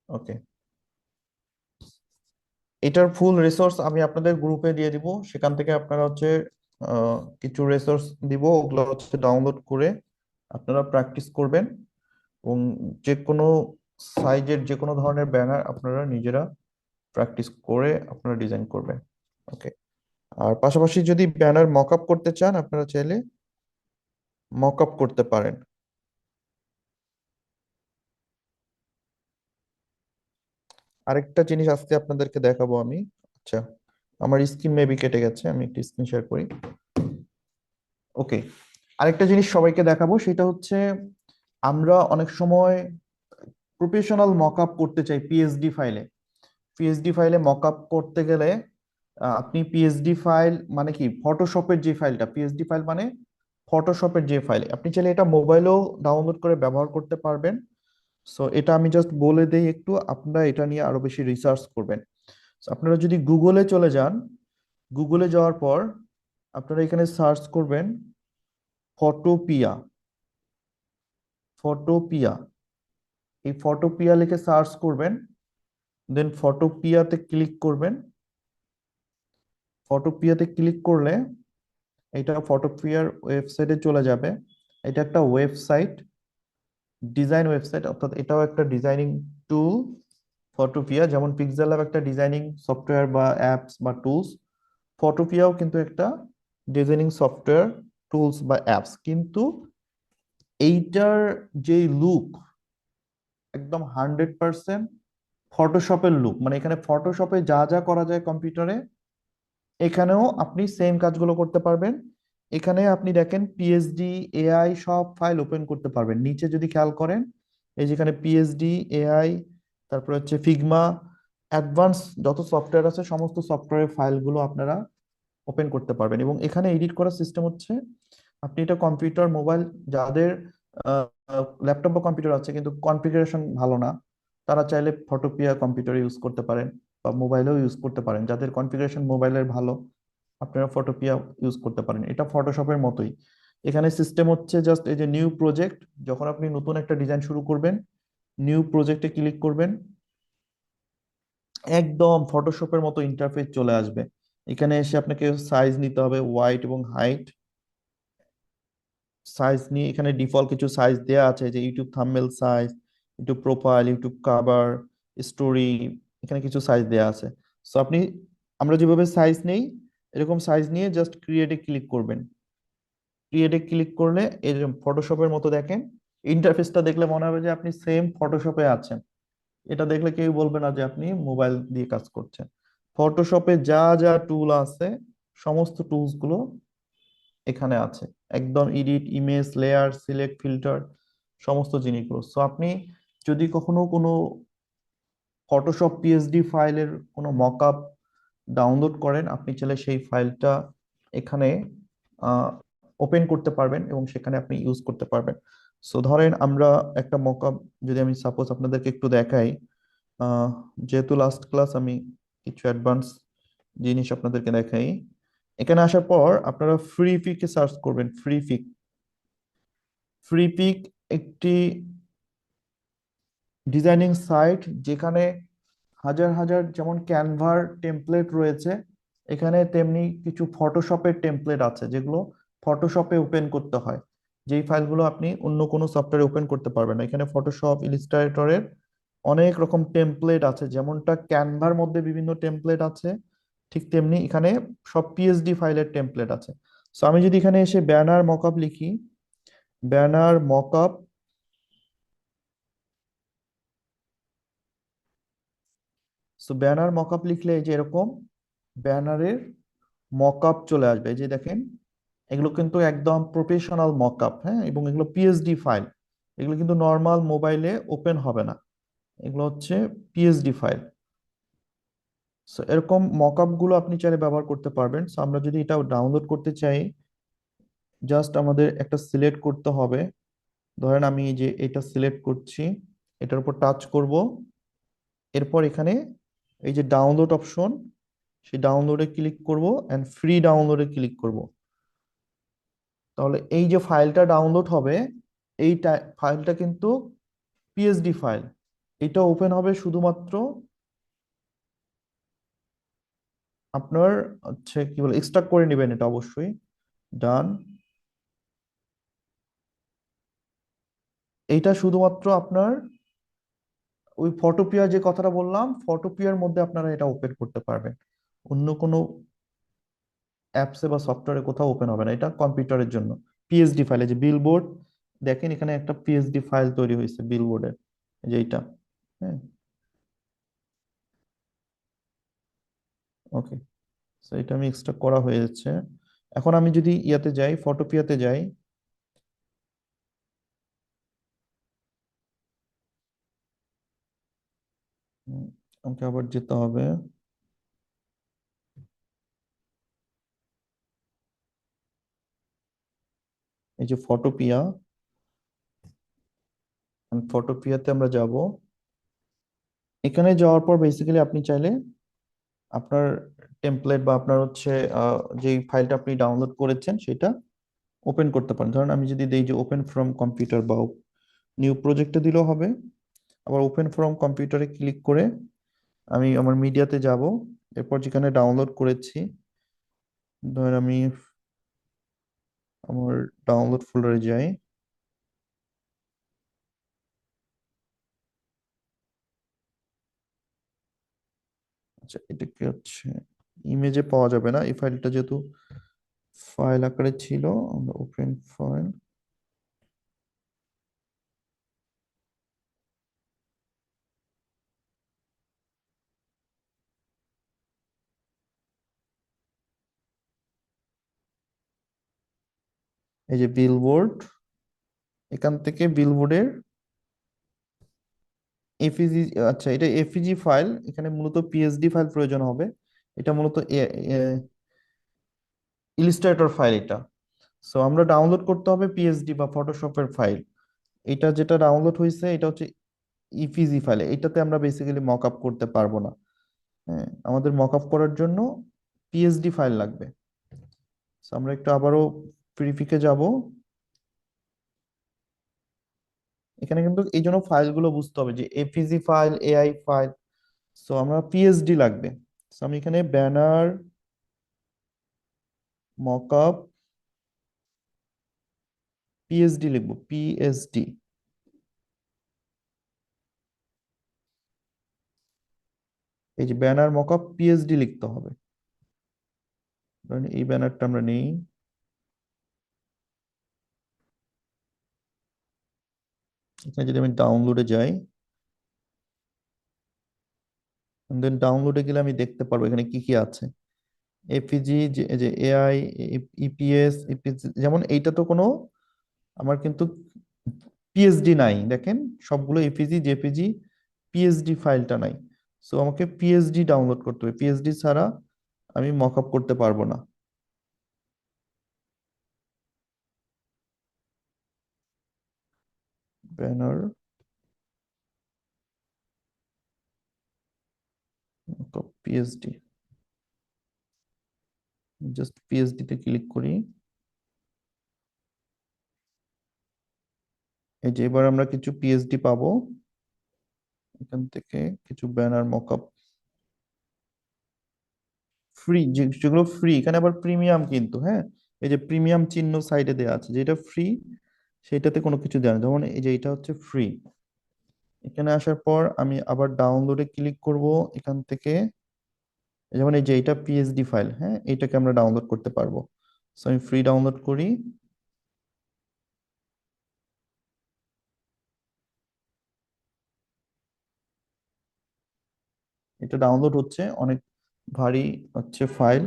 ওকে, এটার ফুল রিসোর্স আমি আপনাদের গ্রুপে দিয়ে দিব, সেখান থেকে আপনারা হচ্ছে কিছু রিসোর্স দিব, ওগুলো হচ্ছে ডাউনলোড করে আপনারা প্র্যাকটিস করবেন, এবং যে কোনো সাইজের যে কোনো ধরনের ব্যানার আপনারা নিজেরা প্র্যাকটিস করে আপনারা ডিজাইন করবেন। ওকে, আর পাশাপাশি যদি ব্যানার মকআপ করতে চান, আপনারা চাইলে মকআপ করতে পারেন। আরেকটা জিনিস আজকে আপনাদেরকে দেখাবো আমি। আচ্ছা, আমার স্ক্রিন মেবি কেটে গেছে, আমি একটু স্ক্রিন শেয়ার করি। ওকে, আরেকটা জিনিস সবাইকে দেখাবো, সেটা হচ্ছে আমরা অনেক সময় প্রফেশনাল মকআপ করতে চাই পিএইচডি ফাইলে। পিএইচডি ফাইলে মকআপ করতে গেলে আপনি পিএইচডি ফাইল মানে কি, ফটোশপের যে ফাইলটা, পিএইচডি ফাইল মানে ফটোশপের যে ফাইল, আপনি চাইলে এটা মোবাইলেও ডাউনলোড করে ব্যবহার করতে পারবেন। সো এটা আমি জাস্ট বলে দেই একটু, আপনারা এটা নিয়ে আরো বেশি রিসার্চ করবেন। So, আপনারা যদি গুগলে চলে যান, গুগলে যাওয়ার পর আপনারা এখানে সার্চ করবেন ফটোপিয়া। ফটোপিয়া, এই ফটোপিয়া লিখে সার্চ করবেন, দেন ফটোপিয়াতে ক্লিক করবেন। ফটোপিয়াতে ক্লিক করলে এটা ফটোপিয়ার ওয়েবসাইটে চলে যাবে। এটা একটা ওয়েবসাইট, ডিজাইন ওয়েবসাইট, অর্থাৎ এটাও একটা ডিজাইনিং টুল। ফটোপিয়া যেমন পিক্সেল ল্যাব একটা ডিজাইনিং সফটওয়্যার বা অ্যাপস বা টুলস, ফটোপিয়াও কিন্তু একটা ডিজাইনিং সফটওয়্যার টুলস বা অ্যাপস, কিন্তু এইটার যে লুক একদম 100% ফটোশপের লুক, মানে এখানে ফটোশপে যা যা করা যায় কম্পিউটারে, এখানেও আপনি সেম কাজগুলো করতে পারবেন। এখানে আপনি দেখেন পিএইচডি, এআই সব ফাইল ওপেন করতে পারবেন। নিচে যদি খেয়াল করেন, এই যেখানে পিএইচডি, এআই, তারপরে হচ্ছে ফিগমা, অ্যাডভান্স যত সফটওয়্যার আছে সমস্ত সফটওয়্যারের ফাইলগুলো আপনারা ওপেন করতে পারবেন। এবং এখানে এডিট করার সিস্টেম হচ্ছে, আপনি এটা কম্পিউটার, মোবাইল, যাদের ল্যাপটপ বা কম্পিউটার আছে কিন্তু কনফিগারেশন ভালো না, তারা চাইলে ফটোপিয়া কম্পিউটার ইউজ করতে পারেন বা মোবাইলেও ইউজ করতে পারেন। যাদের কনফিগারেশন মোবাইলের ভালো, আপনারা ফটোপিয়া ইউজ করতে পারেন। এটা ফটোশপের মতোই। এখানে সিস্টেম হচ্ছে জাস্ট এই যে নিউ প্রজেক্ট, যখন আপনি নতুন একটা ডিজাইন শুরু করবেন, নিউ প্রজেক্টে ক্লিক করবেন, একদম ফটোশপের মতো ইন্টারফেস চলে আসবে। এখানে এসে আপনাকে সাইজ নিতে হবে, ওয়াইড এবং হাইট। সাইজ নিয়ে এখানে ডিফল্ট কিছু সাইজ দেয়া আছে, যে YouTube thumbnail size, YouTube profile, YouTube cover, story, এখানে কিছু সাইজ দেয়া আছে। সো আপনি, আমরা যেভাবে সাইজ নেই এরকম সাইজ নিয়ে জাস্ট ক্রিয়েটে ক্লিক করবেন। ক্রিয়েটে ক্লিক করলে এরকম ফটোশপের মতো দেখেন ইন্টারফেসটা, দেখলে মনে হবে যে আপনি সেম ফটোশপে আছেন। এটা দেখলে কেউ বলবে না যে আপনি মোবাইল দিয়ে কাজ করছেন। ফটোশপে যা যা টুল আছে সমস্ত টুলস গুলো এখানে আছে, একদম edit, image, layer, select, filter, সমস্ত জিনিসগুলো। সো আপনি যদি কখনো কোনো ফটোশপ পিএসডি ফাইলের কোনো মকআপ ডাউনলোড করেন, আপনি চাইলে সেই ফাইলটা এখানে ওপেন করতে পারবেন এবং সেখানে আপনি ইউজ করতে পারবেন। সো ধরেন আমরা একটা মকআপ, যদি আমি সাপোজ আপনাদেরকে একটু দেখাই, আহ, যেহেতু লাস্ট ক্লাস আমি কিছু অ্যাডভান্স জিনিস আপনাদেরকে দেখাই। এখানে আসার পর আপনারা ফ্রি পিকে সার্চ করবেন। ফ্রি পিক, ফ্রি পিক একটি ডিজাইনিং সাইট, যেখানে হাজার হাজার, যেমন ক্যানভার টেমপ্লেট রয়েছে, এখানে তেমনি কিছু ফটোশপের টেমপ্লেট আছে যেগুলো ফটোশপে ওপেন করতে হয়, যেই ফাইলগুলো আপনি অন্য কোনো সফটওয়্যারে ওপেন করতে পারবেন না। এখানে ফটোশপ, ইলিস্ট্রেটরের অনেক রকম টেমপ্লেট আছে, যেমনটা ক্যানভার মধ্যে বিভিন্ন টেমপ্লেট আছে, ঠিক তেমনি এখানে সব পিএসডি ফাইলের টেমপ্লেট আছে। সো আমি যদি এখানে এসে ব্যানার মকআপ লিখি, banner mockup, so banner mockup লিখলে এই যে এরকম ব্যানারের মকআপ চলে আসবে। এই যে দেখেন, এগুলো কিন্তু একদম প্রফেশনাল মকআপ, হ্যাঁ, এবং এগুলো পিএসডি ফাইল। এগুলো কিন্তু নর্মাল মোবাইলে ওপেন হবে না, এগুলো হচ্ছে পিএসডি ফাইল। সো এরকম মকআপ গুলো আপনি চাইলে ব্যবহার করতে পারবেন। সো আমরা যদি এটা ডাউনলোড করতে চাই, জাস্ট আমাদের একটা সিলেক্ট করতে হবে। ধরেন আমি এই যে এটা সিলেক্ট করছি, এটার উপর টাচ করব, এরপর এখানে এই যে ডাউনলোড অপশন, সেই ডাউনলোডে ক্লিক করব এন্ড ফ্রি ডাউনলোডে ক্লিক করব। তাহলে এই যে ফাইলটা ডাউনলোড হবে, এই ফাইলটা কিন্তু পিএসডি ফাইল। এটা ওপেন হবে শুধুমাত্র আপনার হচ্ছে কি বলে, এক্সট্রাক্ট করে নেবেন এটা অবশ্যই। ডান। এইটা শুধুমাত্র আপনার ওই ফটোপিয়া যে কথাটা বললাম, ফটোপিয়ার মধ্যে আপনারা এটা ওপেন করতে পারবেন। অন্য কোনো অ্যাপসে বা সফটওয়্যারে কোথাও ওপেন হবে না, এটা কম্পিউটারের জন্য। পিএসডি ফাইলে যে বিলবোর্ড, দেখেন এখানে একটা পিএসডি ফাইল তৈরি হয়েছে বিলবোর্ডের, যে এইটা। হ্যাঁ, ওকে। তো এটা আমি এক্সট্রা করা হয়ে যাচ্ছে। এখন আমি যদি ইয়াতে যাই, ফটোপিয়াতে যাই, আমাকে আবার যেতে হবে। এই যে ফটোপিয়া, ফটোপিয়াতে আমরা যাব। এখানে যাওয়ার পর বেসিক্যালি আপনি চাইলে আপনার টেমপ্লেট বা আপনার হচ্ছে যেই ফাইলটা আপনি ডাউনলোড করেছেন সেটা ওপেন করতে পারেন। ধরেন আমি যদি দেই যে ওপেন ফ্রম কম্পিউটার বা নিউ প্রজেক্টে দিলেও হবে। আবার ওপেন ফ্রম কম্পিউটারে ক্লিক করে আমি আমার মিডিয়াতে যাব, এরপর যেখানে ডাউনলোড করেছি, ধরেন আমি আমার ডাউনলোড ফোল্ডারে যাই। আচ্ছা, এটা কি হচ্ছে, ইমেজে পাওয়া যাবে না এই ফাইলটা, যেহেতু ফাইল আকারে ছিল, আমরা ওপেন ফাইল, এই যে বিলবোর্ড, এখান থেকে বিলবোর্ডের এফইজি, আচ্ছা এটা এফইজি ফাইল, এখানে মূলত পিএসডি ফাইল প্রয়োজন হবে। এটা মূলত ইলিস্ট্রেটর ফাইল এটা। সো আমরা ডাউনলোড করতে হবে পিএসডি বা ফটোশপের ফাইল। এটা যেটা ডাউনলোড হয়েছে এটা হচ্ছে ইপিজি ফাইলে, এটাতে আমরা বেসিক্যালি মক আপ করতে পারবো না। হ্যাঁ, আমাদের মক আপ করার জন্য পিএসডি ফাইল লাগবে। So, আমরা একটু আবারও প্রিফিকে যাব। এখানে কিন্তু এই জন্য ফাইলগুলো বুঝতে হবে যে APG file, AI file. So আমরা পিএসডি লাগবে। সো আমি এখানে ব্যানার মকআপ পিএসডি লিখবো, পিএসডি। এই যে ব্যানার মকআপ পিএসডি লিখতে হবে। ধরেন এই ব্যানারটা আমরা নেই, এখানে যদি আমি ডাউনলোডে যাই, দেন ডাউনলোডে গেলে আমি দেখতে পারবো এখানে কি কি আছে। এপিজি, যে এআই, ইপিএস, ইপিজি, যেমন এইটা তো কোনো আমার কিন্তু পিএসডি নাই, দেখেন সবগুলো এপিজি, জেপিজি, পিএসডি ফাইলটা নাই। সো আমাকে পিএসডি ডাউনলোড করতে হবে, পিএসডি ছাড়া আমি মকআপ করতে পারবো না। Banner mockup PSD, just PSD তে ক্লিক করি। এই যে এবার আমরা কিছু পিএসডি পাবো, এখান থেকে কিছু ব্যানার মকআপ ফ্রি, যেগুলো ফ্রি, এখানে আবার প্রিমিয়াম কিন্তু, হ্যাঁ এই যে প্রিমিয়াম চিহ্ন সাইডে দেওয়া আছে, যেটা ফ্রি সেটাতে কোনো কিছু দেওয়া নেই। যেমন এই যে এটা হচ্ছে ফ্রি। এখানে আসার পর আমি আবার ডাউনলোডে ক্লিক করব, এখান থেকে যেমন এই যে এটা পিএসডি ফাইল, হ্যাঁ এটাকে আমরা ডাউনলোড করতে পারবো। সো আমি ফ্রি ডাউনলোড করি। এটা ডাউনলোড হচ্ছে, অনেক ভারী হচ্ছে ফাইল।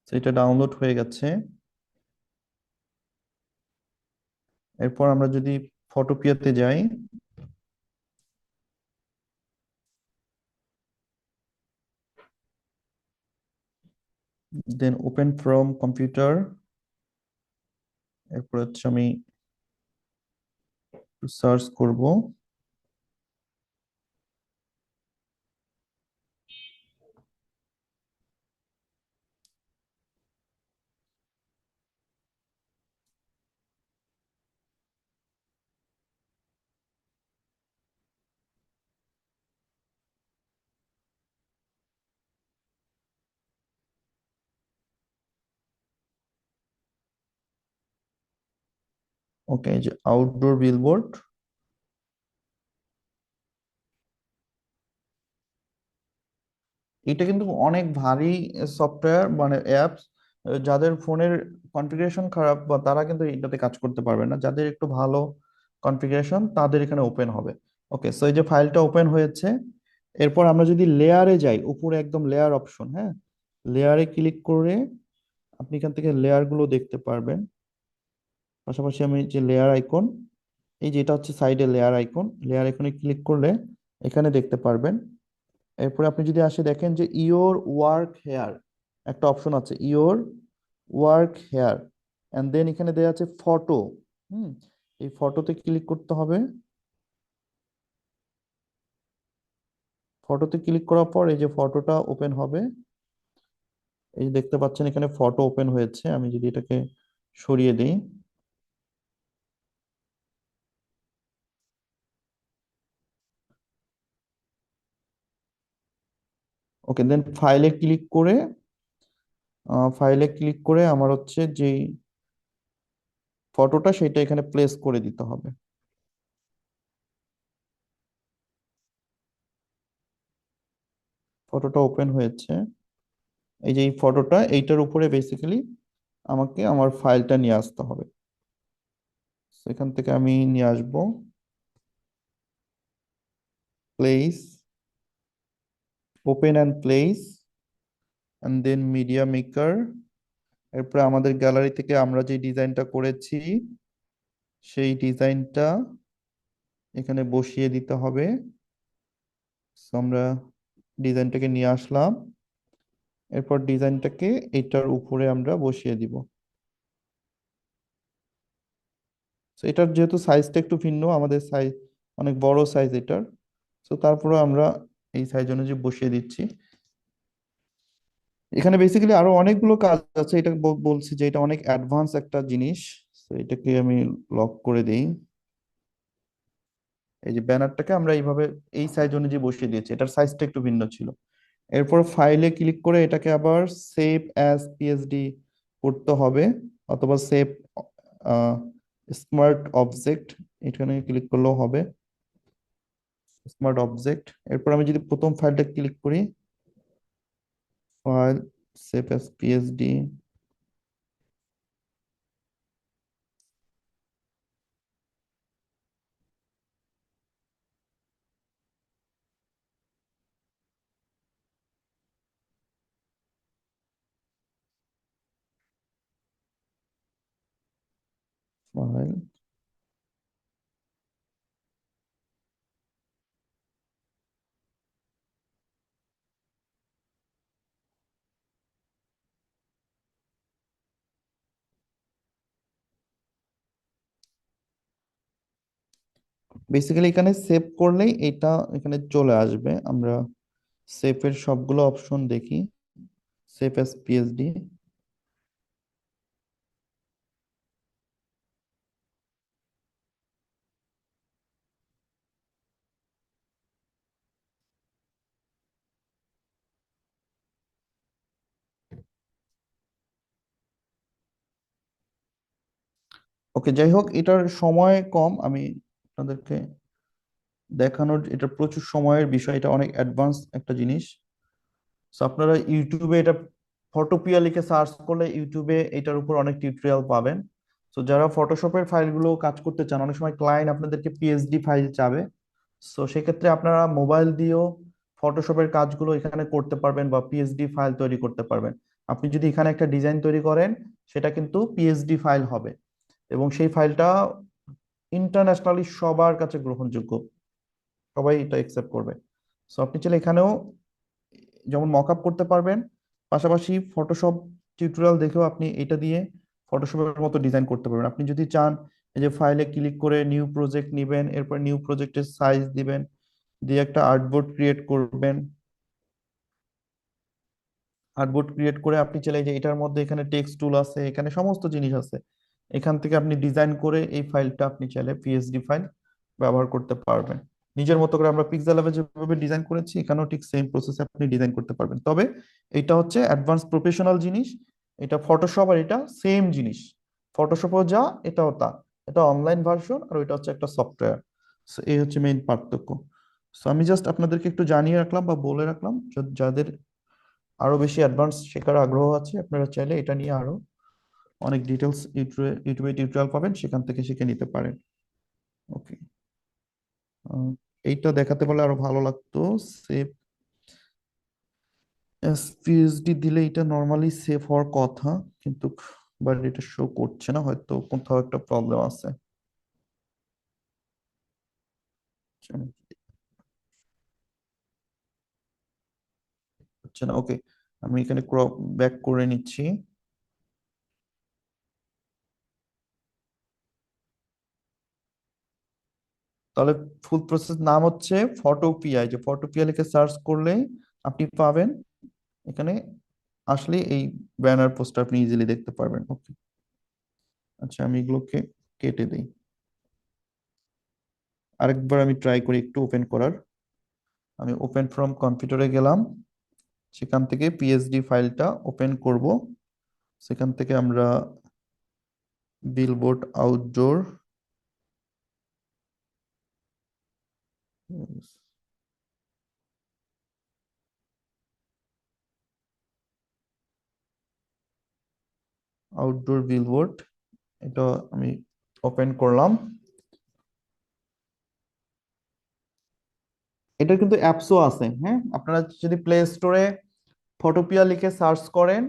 তো এটা ডাউনলোড হয়ে গেছে। এরপর আমরা যদি ফটোপিয়াতে যাই, দেন ওপেন ফ্রম কম্পিউটার, এরপর হচ্ছে আমি সার্চ করব। ওকে, যে আউটডোর বিলবোর্ড, এটা কিন্তু অনেক ভারী সফটওয়্যার, মানে অ্যাপস। যাদের ফোনের কনফিগারেশন খারাপ বা তারা কিন্তু এটাতে কাজ করতে পারবে না, যাদের একটু ভালো কনফিগারেশন তাদের এখানে ওপেন হবে। ওকে, সো এই যে ফাইলটা ওপেন হয়েছে। এরপর আমরা যদি লেয়ারে যাই, উপরে একদম লেয়ার অপশন, হ্যাঁ লেয়ারে ক্লিক করে আপনি এখান থেকে লেয়ার গুলো দেখতে পারবেন। পাশাপাশি আমি যে লেয়ার আইকন, এই যে এটা হচ্ছে সাইডে লেয়ার আইকন, লেয়ার আইকনে ক্লিক করলে এখানে দেখতে পারবেন। এরপরে আপনি যদি আসে দেখেন যে ইওর ওয়ার্ক হেয়ার একটা অপশন আছে, your work here, and then এখানে দেওয়া আছে ফটো। হুম, এই ফটোতে ক্লিক করতে হবে। ফটোতে ক্লিক করার পর এই যে ফটোটা ওপেন হবে। এই যে দেখতে পাচ্ছেন এখানে ফটো ওপেন হয়েছে। আমি যদি এটাকে সরিয়ে দিই, ওকে, দেন ফাইলে ক্লিক করে আমার হচ্ছে যে ফটোটা সেটা এখানে প্লেস করে দিতে হবে। ফটোটা ওপেন হয়েছে। এই যে এই ফটোটা এইটার উপরে বেসিক্যালি আমাকে আমার ফাইলটা নিয়ে আসতে হবে। সেখান থেকে আমি নিয়ে আসব place, open and place, and then media maker. এরপরে আমাদের গ্যালারি থেকে আমরা যে ডিজাইনটা করেছি সেই ডিজাইনটা এখানে বসিয়ে দিতে হবে। So, আমরা ডিজাইনটাকে নিয়ে আসলাম, এরপর ডিজাইনটাকে এটার উপরে আমরা বসিয়ে দিব। তো এটার যেহেতু সাইজটা একটু ভিন্ন, আমাদের সাইজ অনেক বড় সাইজ এটার, তো তারপরে আমরা এই সাইজ অনুযায়ী বসিয়ে দিচ্ছি। এখানে বেসিক্যালি আরো অনেকগুলো কাজ আছে, এটা বলছি যে এটা অনেক অ্যাডভান্স একটা জিনিস। তো এটাকে আমি লক করে দিই। এই যে ব্যানারটাকে আমরা এইভাবে এই সাইজ অনুযায়ী বসিয়ে দিয়েছি, এটার সাইজটা একটু ভিন্ন ছিল। এরপর ফাইলে ক্লিক করে এটাকে আবার সেভ অ্যাজ পিএসডি করতে হবে, অথবা সেভ স্মার্ট অবজেক্ট, এখানে ক্লিক করলেও হবে, স্মার্ট অবজেক্ট। এরপর আমি যদি প্রথম ফাইলটা ক্লিক করি, file, save as PSD, file, basically এখানে সেভ করলেই এটা এখানে চলে আসবে। আমরা সেভের সবগুলো অপশন দেখি, সেভ অ্যাজ পিএসডি। ওকে, যাই হোক, এটার সময় কম, আমি আপনাদেরকে দেখানোর, এটা প্রচুর সময়ের বিষয়, এটা অনেক অ্যাডভান্স একটা জিনিস। সো আপনারা ইউটিউবে এটা ফটোপিয়া লিখে সার্চ করলে ইউটিউবে এটার উপর অনেক টিউটোরিয়াল পাবেন। তো যারা ফটোশপের ফাইলগুলো কাজ করতে চান, অনেক সময় ক্লায়েন্ট আপনাদেরকে পিএসডি ফাইল চাবে, সো সেক্ষেত্রে আপনারা মোবাইল দিয়েও ফটোশপের কাজগুলো এখানে করতে পারবেন বা পিএসডি ফাইল তৈরি করতে পারবেন। আপনি যদি এখানে একটা ডিজাইন তৈরি করেন, সেটা কিন্তু পিএসডি ফাইল হবে, এবং সেই ফাইলটা ইন্টারন্যাশনালি সবার কাছে গ্রহণযোগ্য, সবাই এটা একসেপ্ট করবে। সো আপনি চাইলে এখানেও যেমন মকআপ করতে পারবেন, পাশাপাশি ফটোশপ টিউটোরিয়াল দেখেও আপনি এটা দিয়ে ফটোশপের মতো ডিজাইন করতে পারবেন। আপনি যদি চান, এই যে ফাইলে ক্লিক করে নিউ প্রজেক্ট নিবেন, এরপর নিউ প্রজেক্টের সাইজ দিবেন, দিয়ে একটা আর্টবোর্ড ক্রিয়েট করবেন। আর্টবোর্ড ক্রিয়েট করে আপনি চাইলে যে এটার মধ্যে এখানে টেক্সট টুল আছে, এখানে সমস্ত জিনিস আছে, এখান থেকে আপনি ডিজাইন করে এই ফাইলটা আপনি চাইলে পিএসডি ফাইল ব্যবহার করতে পারবেন। নিজের মতো করে আমরা পিক্সেল ল্যাবে যেভাবে ডিজাইন করেছি, এখানেও ঠিক সেম প্রসেসে আপনি ডিজাইন করতে পারবেন। তবে এটা হচ্ছে অ্যাডভান্স প্রফেশনাল জিনিস, এটা ফটোশপ আর এটা সেম জিনিস। ফটোশপও যা, এটাও তা, এটা অনলাইন ভার্সন আর ওইটা হচ্ছে একটা সফটওয়্যার। এই হচ্ছে মেইন পার্থক্য। সো আমি জাস্ট আপনাদেরকে একটু জানিয়ে রাখলাম বা বলে রাখলাম, যাদের আরো বেশি অ্যাডভান্স শেখার আগ্রহ আছে, আপনারা চাইলে এটা নিয়ে আরো অনেক ডিটেলস ইউটিউবে টিউটোরিয়াল পাবেন, সেখান থেকে শিখে নিতে পারেন। ওকে, এইটা দেখাতে পারলে আরো ভালো লাগতো। সেভ এসপিএসডি দিলে এটা নর্মালি সেভ হওয়ার কথা, কিন্তু বাট এটা শো করছে না, হয়তো কোথাও একটা প্রবলেম আছে। হচ্ছে না, ওকে, আমি এখানে ক্রপ ব্যাক করে নিচ্ছি। তাহলে ফুল প্রসেস নাম হচ্ছে ফটোপিয়া, যে ফটোপিয়া লিখে সার্চ করলে আপনি পাবেন। এখানে আসলে এই ব্যানার পোস্টার আপনি ইজিলি দেখতে পারবেন। ওকে, আচ্ছা, আমি এগুলোকে কেটে দিই। আরেকবার আমি ট্রাই করি একটু ওপেন করার। আমি ওপেন ফ্রম কম্পিউটারে গেলাম, সেখান থেকে পিএসডি ফাইলটা ওপেন করব। সেখান থেকে আমরা বিলবোর্ড আউটডোর, আউটডোর বিলবোর্ড, এটা আমি ওপেন করলাম। এটা কিন্তু অ্যাপসও আছে, হ্যাঁ, আপনারা যদি প্লে স্টোরে ফটোপিয়া লিখে সার্চ করেন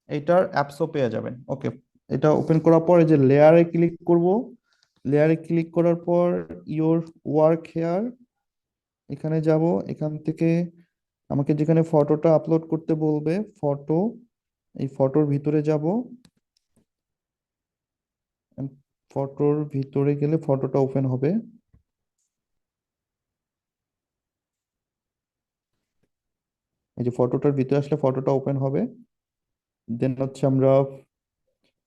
এটার অ্যাপসও পেয়ে যাবেন। ওকে, এটা ওপেন করার পর এই যে লেয়ারে ক্লিক করব, লেয়ারে ক্লিক করার পর ইওর ওয়ার্ক হেয়ার এখানে যাব, এখান থেকে আমাকে যেখানে ফটোটা আপলোড করতে বলবে ফটো, এই ফটোর ভিতরে যাব, ফটোর ভিতরে গেলে ফটোটা ওপেন হবে। এই যে ফটোটার ভিতরে আসলে ফটোটা ওপেন হবে, দেন হচ্ছে আমরা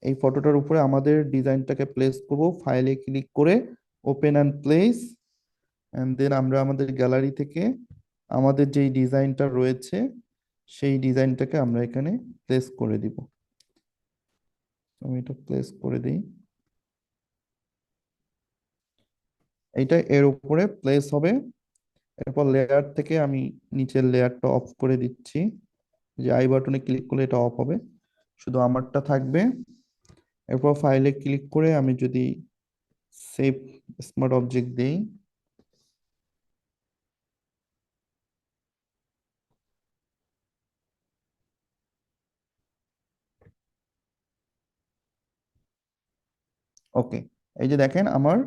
এই ফটোটার উপরে আমাদের ডিজাইনটাকে প্লেস করব, ফাইলে ক্লিক করে open and place, and then আমরা আমাদের গ্যালারি থেকে আমাদের যেই ডিজাইনটা রয়েছে সেই ডিজাইনটাকে আমরা এখানে প্লেস করে দিব। আমি এটা প্লেস করে দিই, এইটা এর উপরে প্লেস হবে। এরপর লেয়ার থেকে আমি নিচের লেয়ারটা অফ করে দিচ্ছি, যে আই বাটনে ক্লিক করলে এটা অফ হবে, শুধু আমারটা থাকবে। এরপর ফাইলে ক্লিক করে আমি যদি সেভ স্মার্ট অবজেক্ট দেই, ওকে, এই যে দেখেন আমার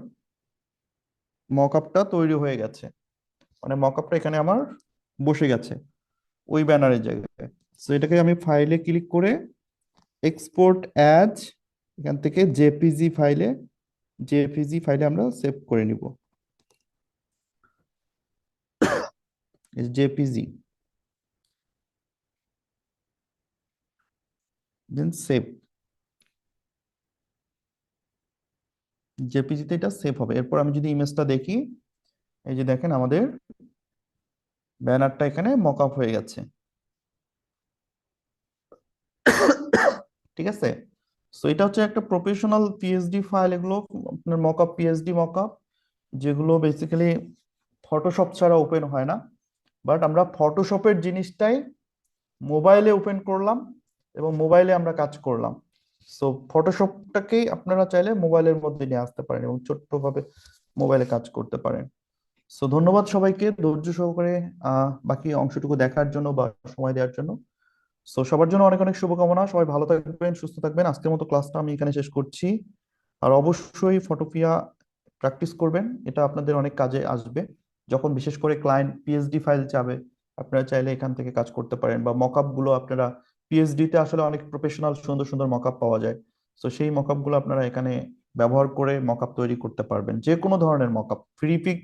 মকআপটা তৈরি হয়ে গেছে, মানে মকআপটা এখানে আমার বসে গেছে ওই ব্যানারের জায়গায়। সো এটাকে আমি ফাইলে ক্লিক করে এক্সপোর্ট অ্যাজ, এখান থেকে জেপিজি ফাইলে আমরা সেভ করে নিব, জেপিজি, দেন সেভ। জেপিজিতে এটা সেভ হবে। এরপর আমি যদি ইমেজটা দেখি, এই যে দেখেন আমাদের ব্যানারটা এখানে মকআপ হয়ে গেছে, ঠিক আছে। সো এটা হচ্ছে একটা প্রফেশনাল পিএইচডি ফাইল, এগুলো আপনার মকআপ, পিএইচডি মকআপ, যেগুলো বেসিক্যালি ফটোশপ ছাড়া ওপেন হয় না, বাট আমরা ফটোশপের জিনিসটাই মোবাইলে ওপেন করলাম এবং মোবাইলে আমরা কাজ করলাম। সো ফটোশপটাকেই আপনারা চাইলে মোবাইলের মধ্যে নিয়ে আসতে পারেন এবং ছোট্টভাবে মোবাইলে কাজ করতে পারেন। সো ধন্যবাদ সবাইকে ধৈর্য সহকারে বাকি অংশটুকু দেখার জন্য বা সময় দেওয়ার জন্য। সো সবার জন্য অনেক অনেক শুভকামনা, সবাই ভালো থাকবেন, সুস্থ থাকবেন। আজকের মতো ক্লাসটা আমি এখানে শেষ করছি। আর অবশ্যই ফটোপিয়া প্র্যাকটিস করবেন, এটা আপনাদের অনেক কাজে আসবে যখন বিশেষ করে ক্লায়েন্ট পিএইচডি ফাইল চাবে। আপনারা চাইলে এখান থেকে কাজ করতে পারেন, বা মকআপ গুলো আপনারা পিএইচডি তে আসলে অনেক প্রফেশনাল সুন্দর সুন্দর মকআপ পাওয়া যায়। তো সেই মকআপ গুলো আপনারা এখানে ব্যবহার করে মকআপ তৈরি করতে পারবেন, যে কোনো ধরনের মকআপ, ফ্রি পিক,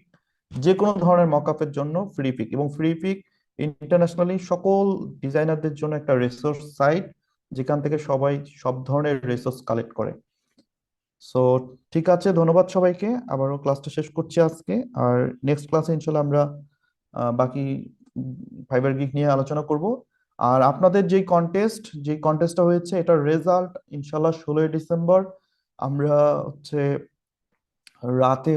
যে কোনো ধরনের মকআপের জন্য ফ্রি পিক। এবং ফ্রি পিক ইন্টারন্যাশনালি সকল ডিজাইনারদের জন্য একটা রিসোর্স সাইট, যেখান থেকে সবাই সব ধরনের রিসোর্স কালেক্ট করে। সো ঠিক আছে, ধন্যবাদ সবাইকে, আবারও ক্লাসটা শেষ করছি আজকে। আর নেক্সট ক্লাসে ইনশাল্লাহ আমরা বাকি ফাইবার গিগ নিয়ে আলোচনা করব। আর আপনাদের যে কন্টেস্টটা হয়েছে এটার রেজাল্ট ইনশাল্লাহ 16ই ডিসেম্বর আমরা হচ্ছে রাতে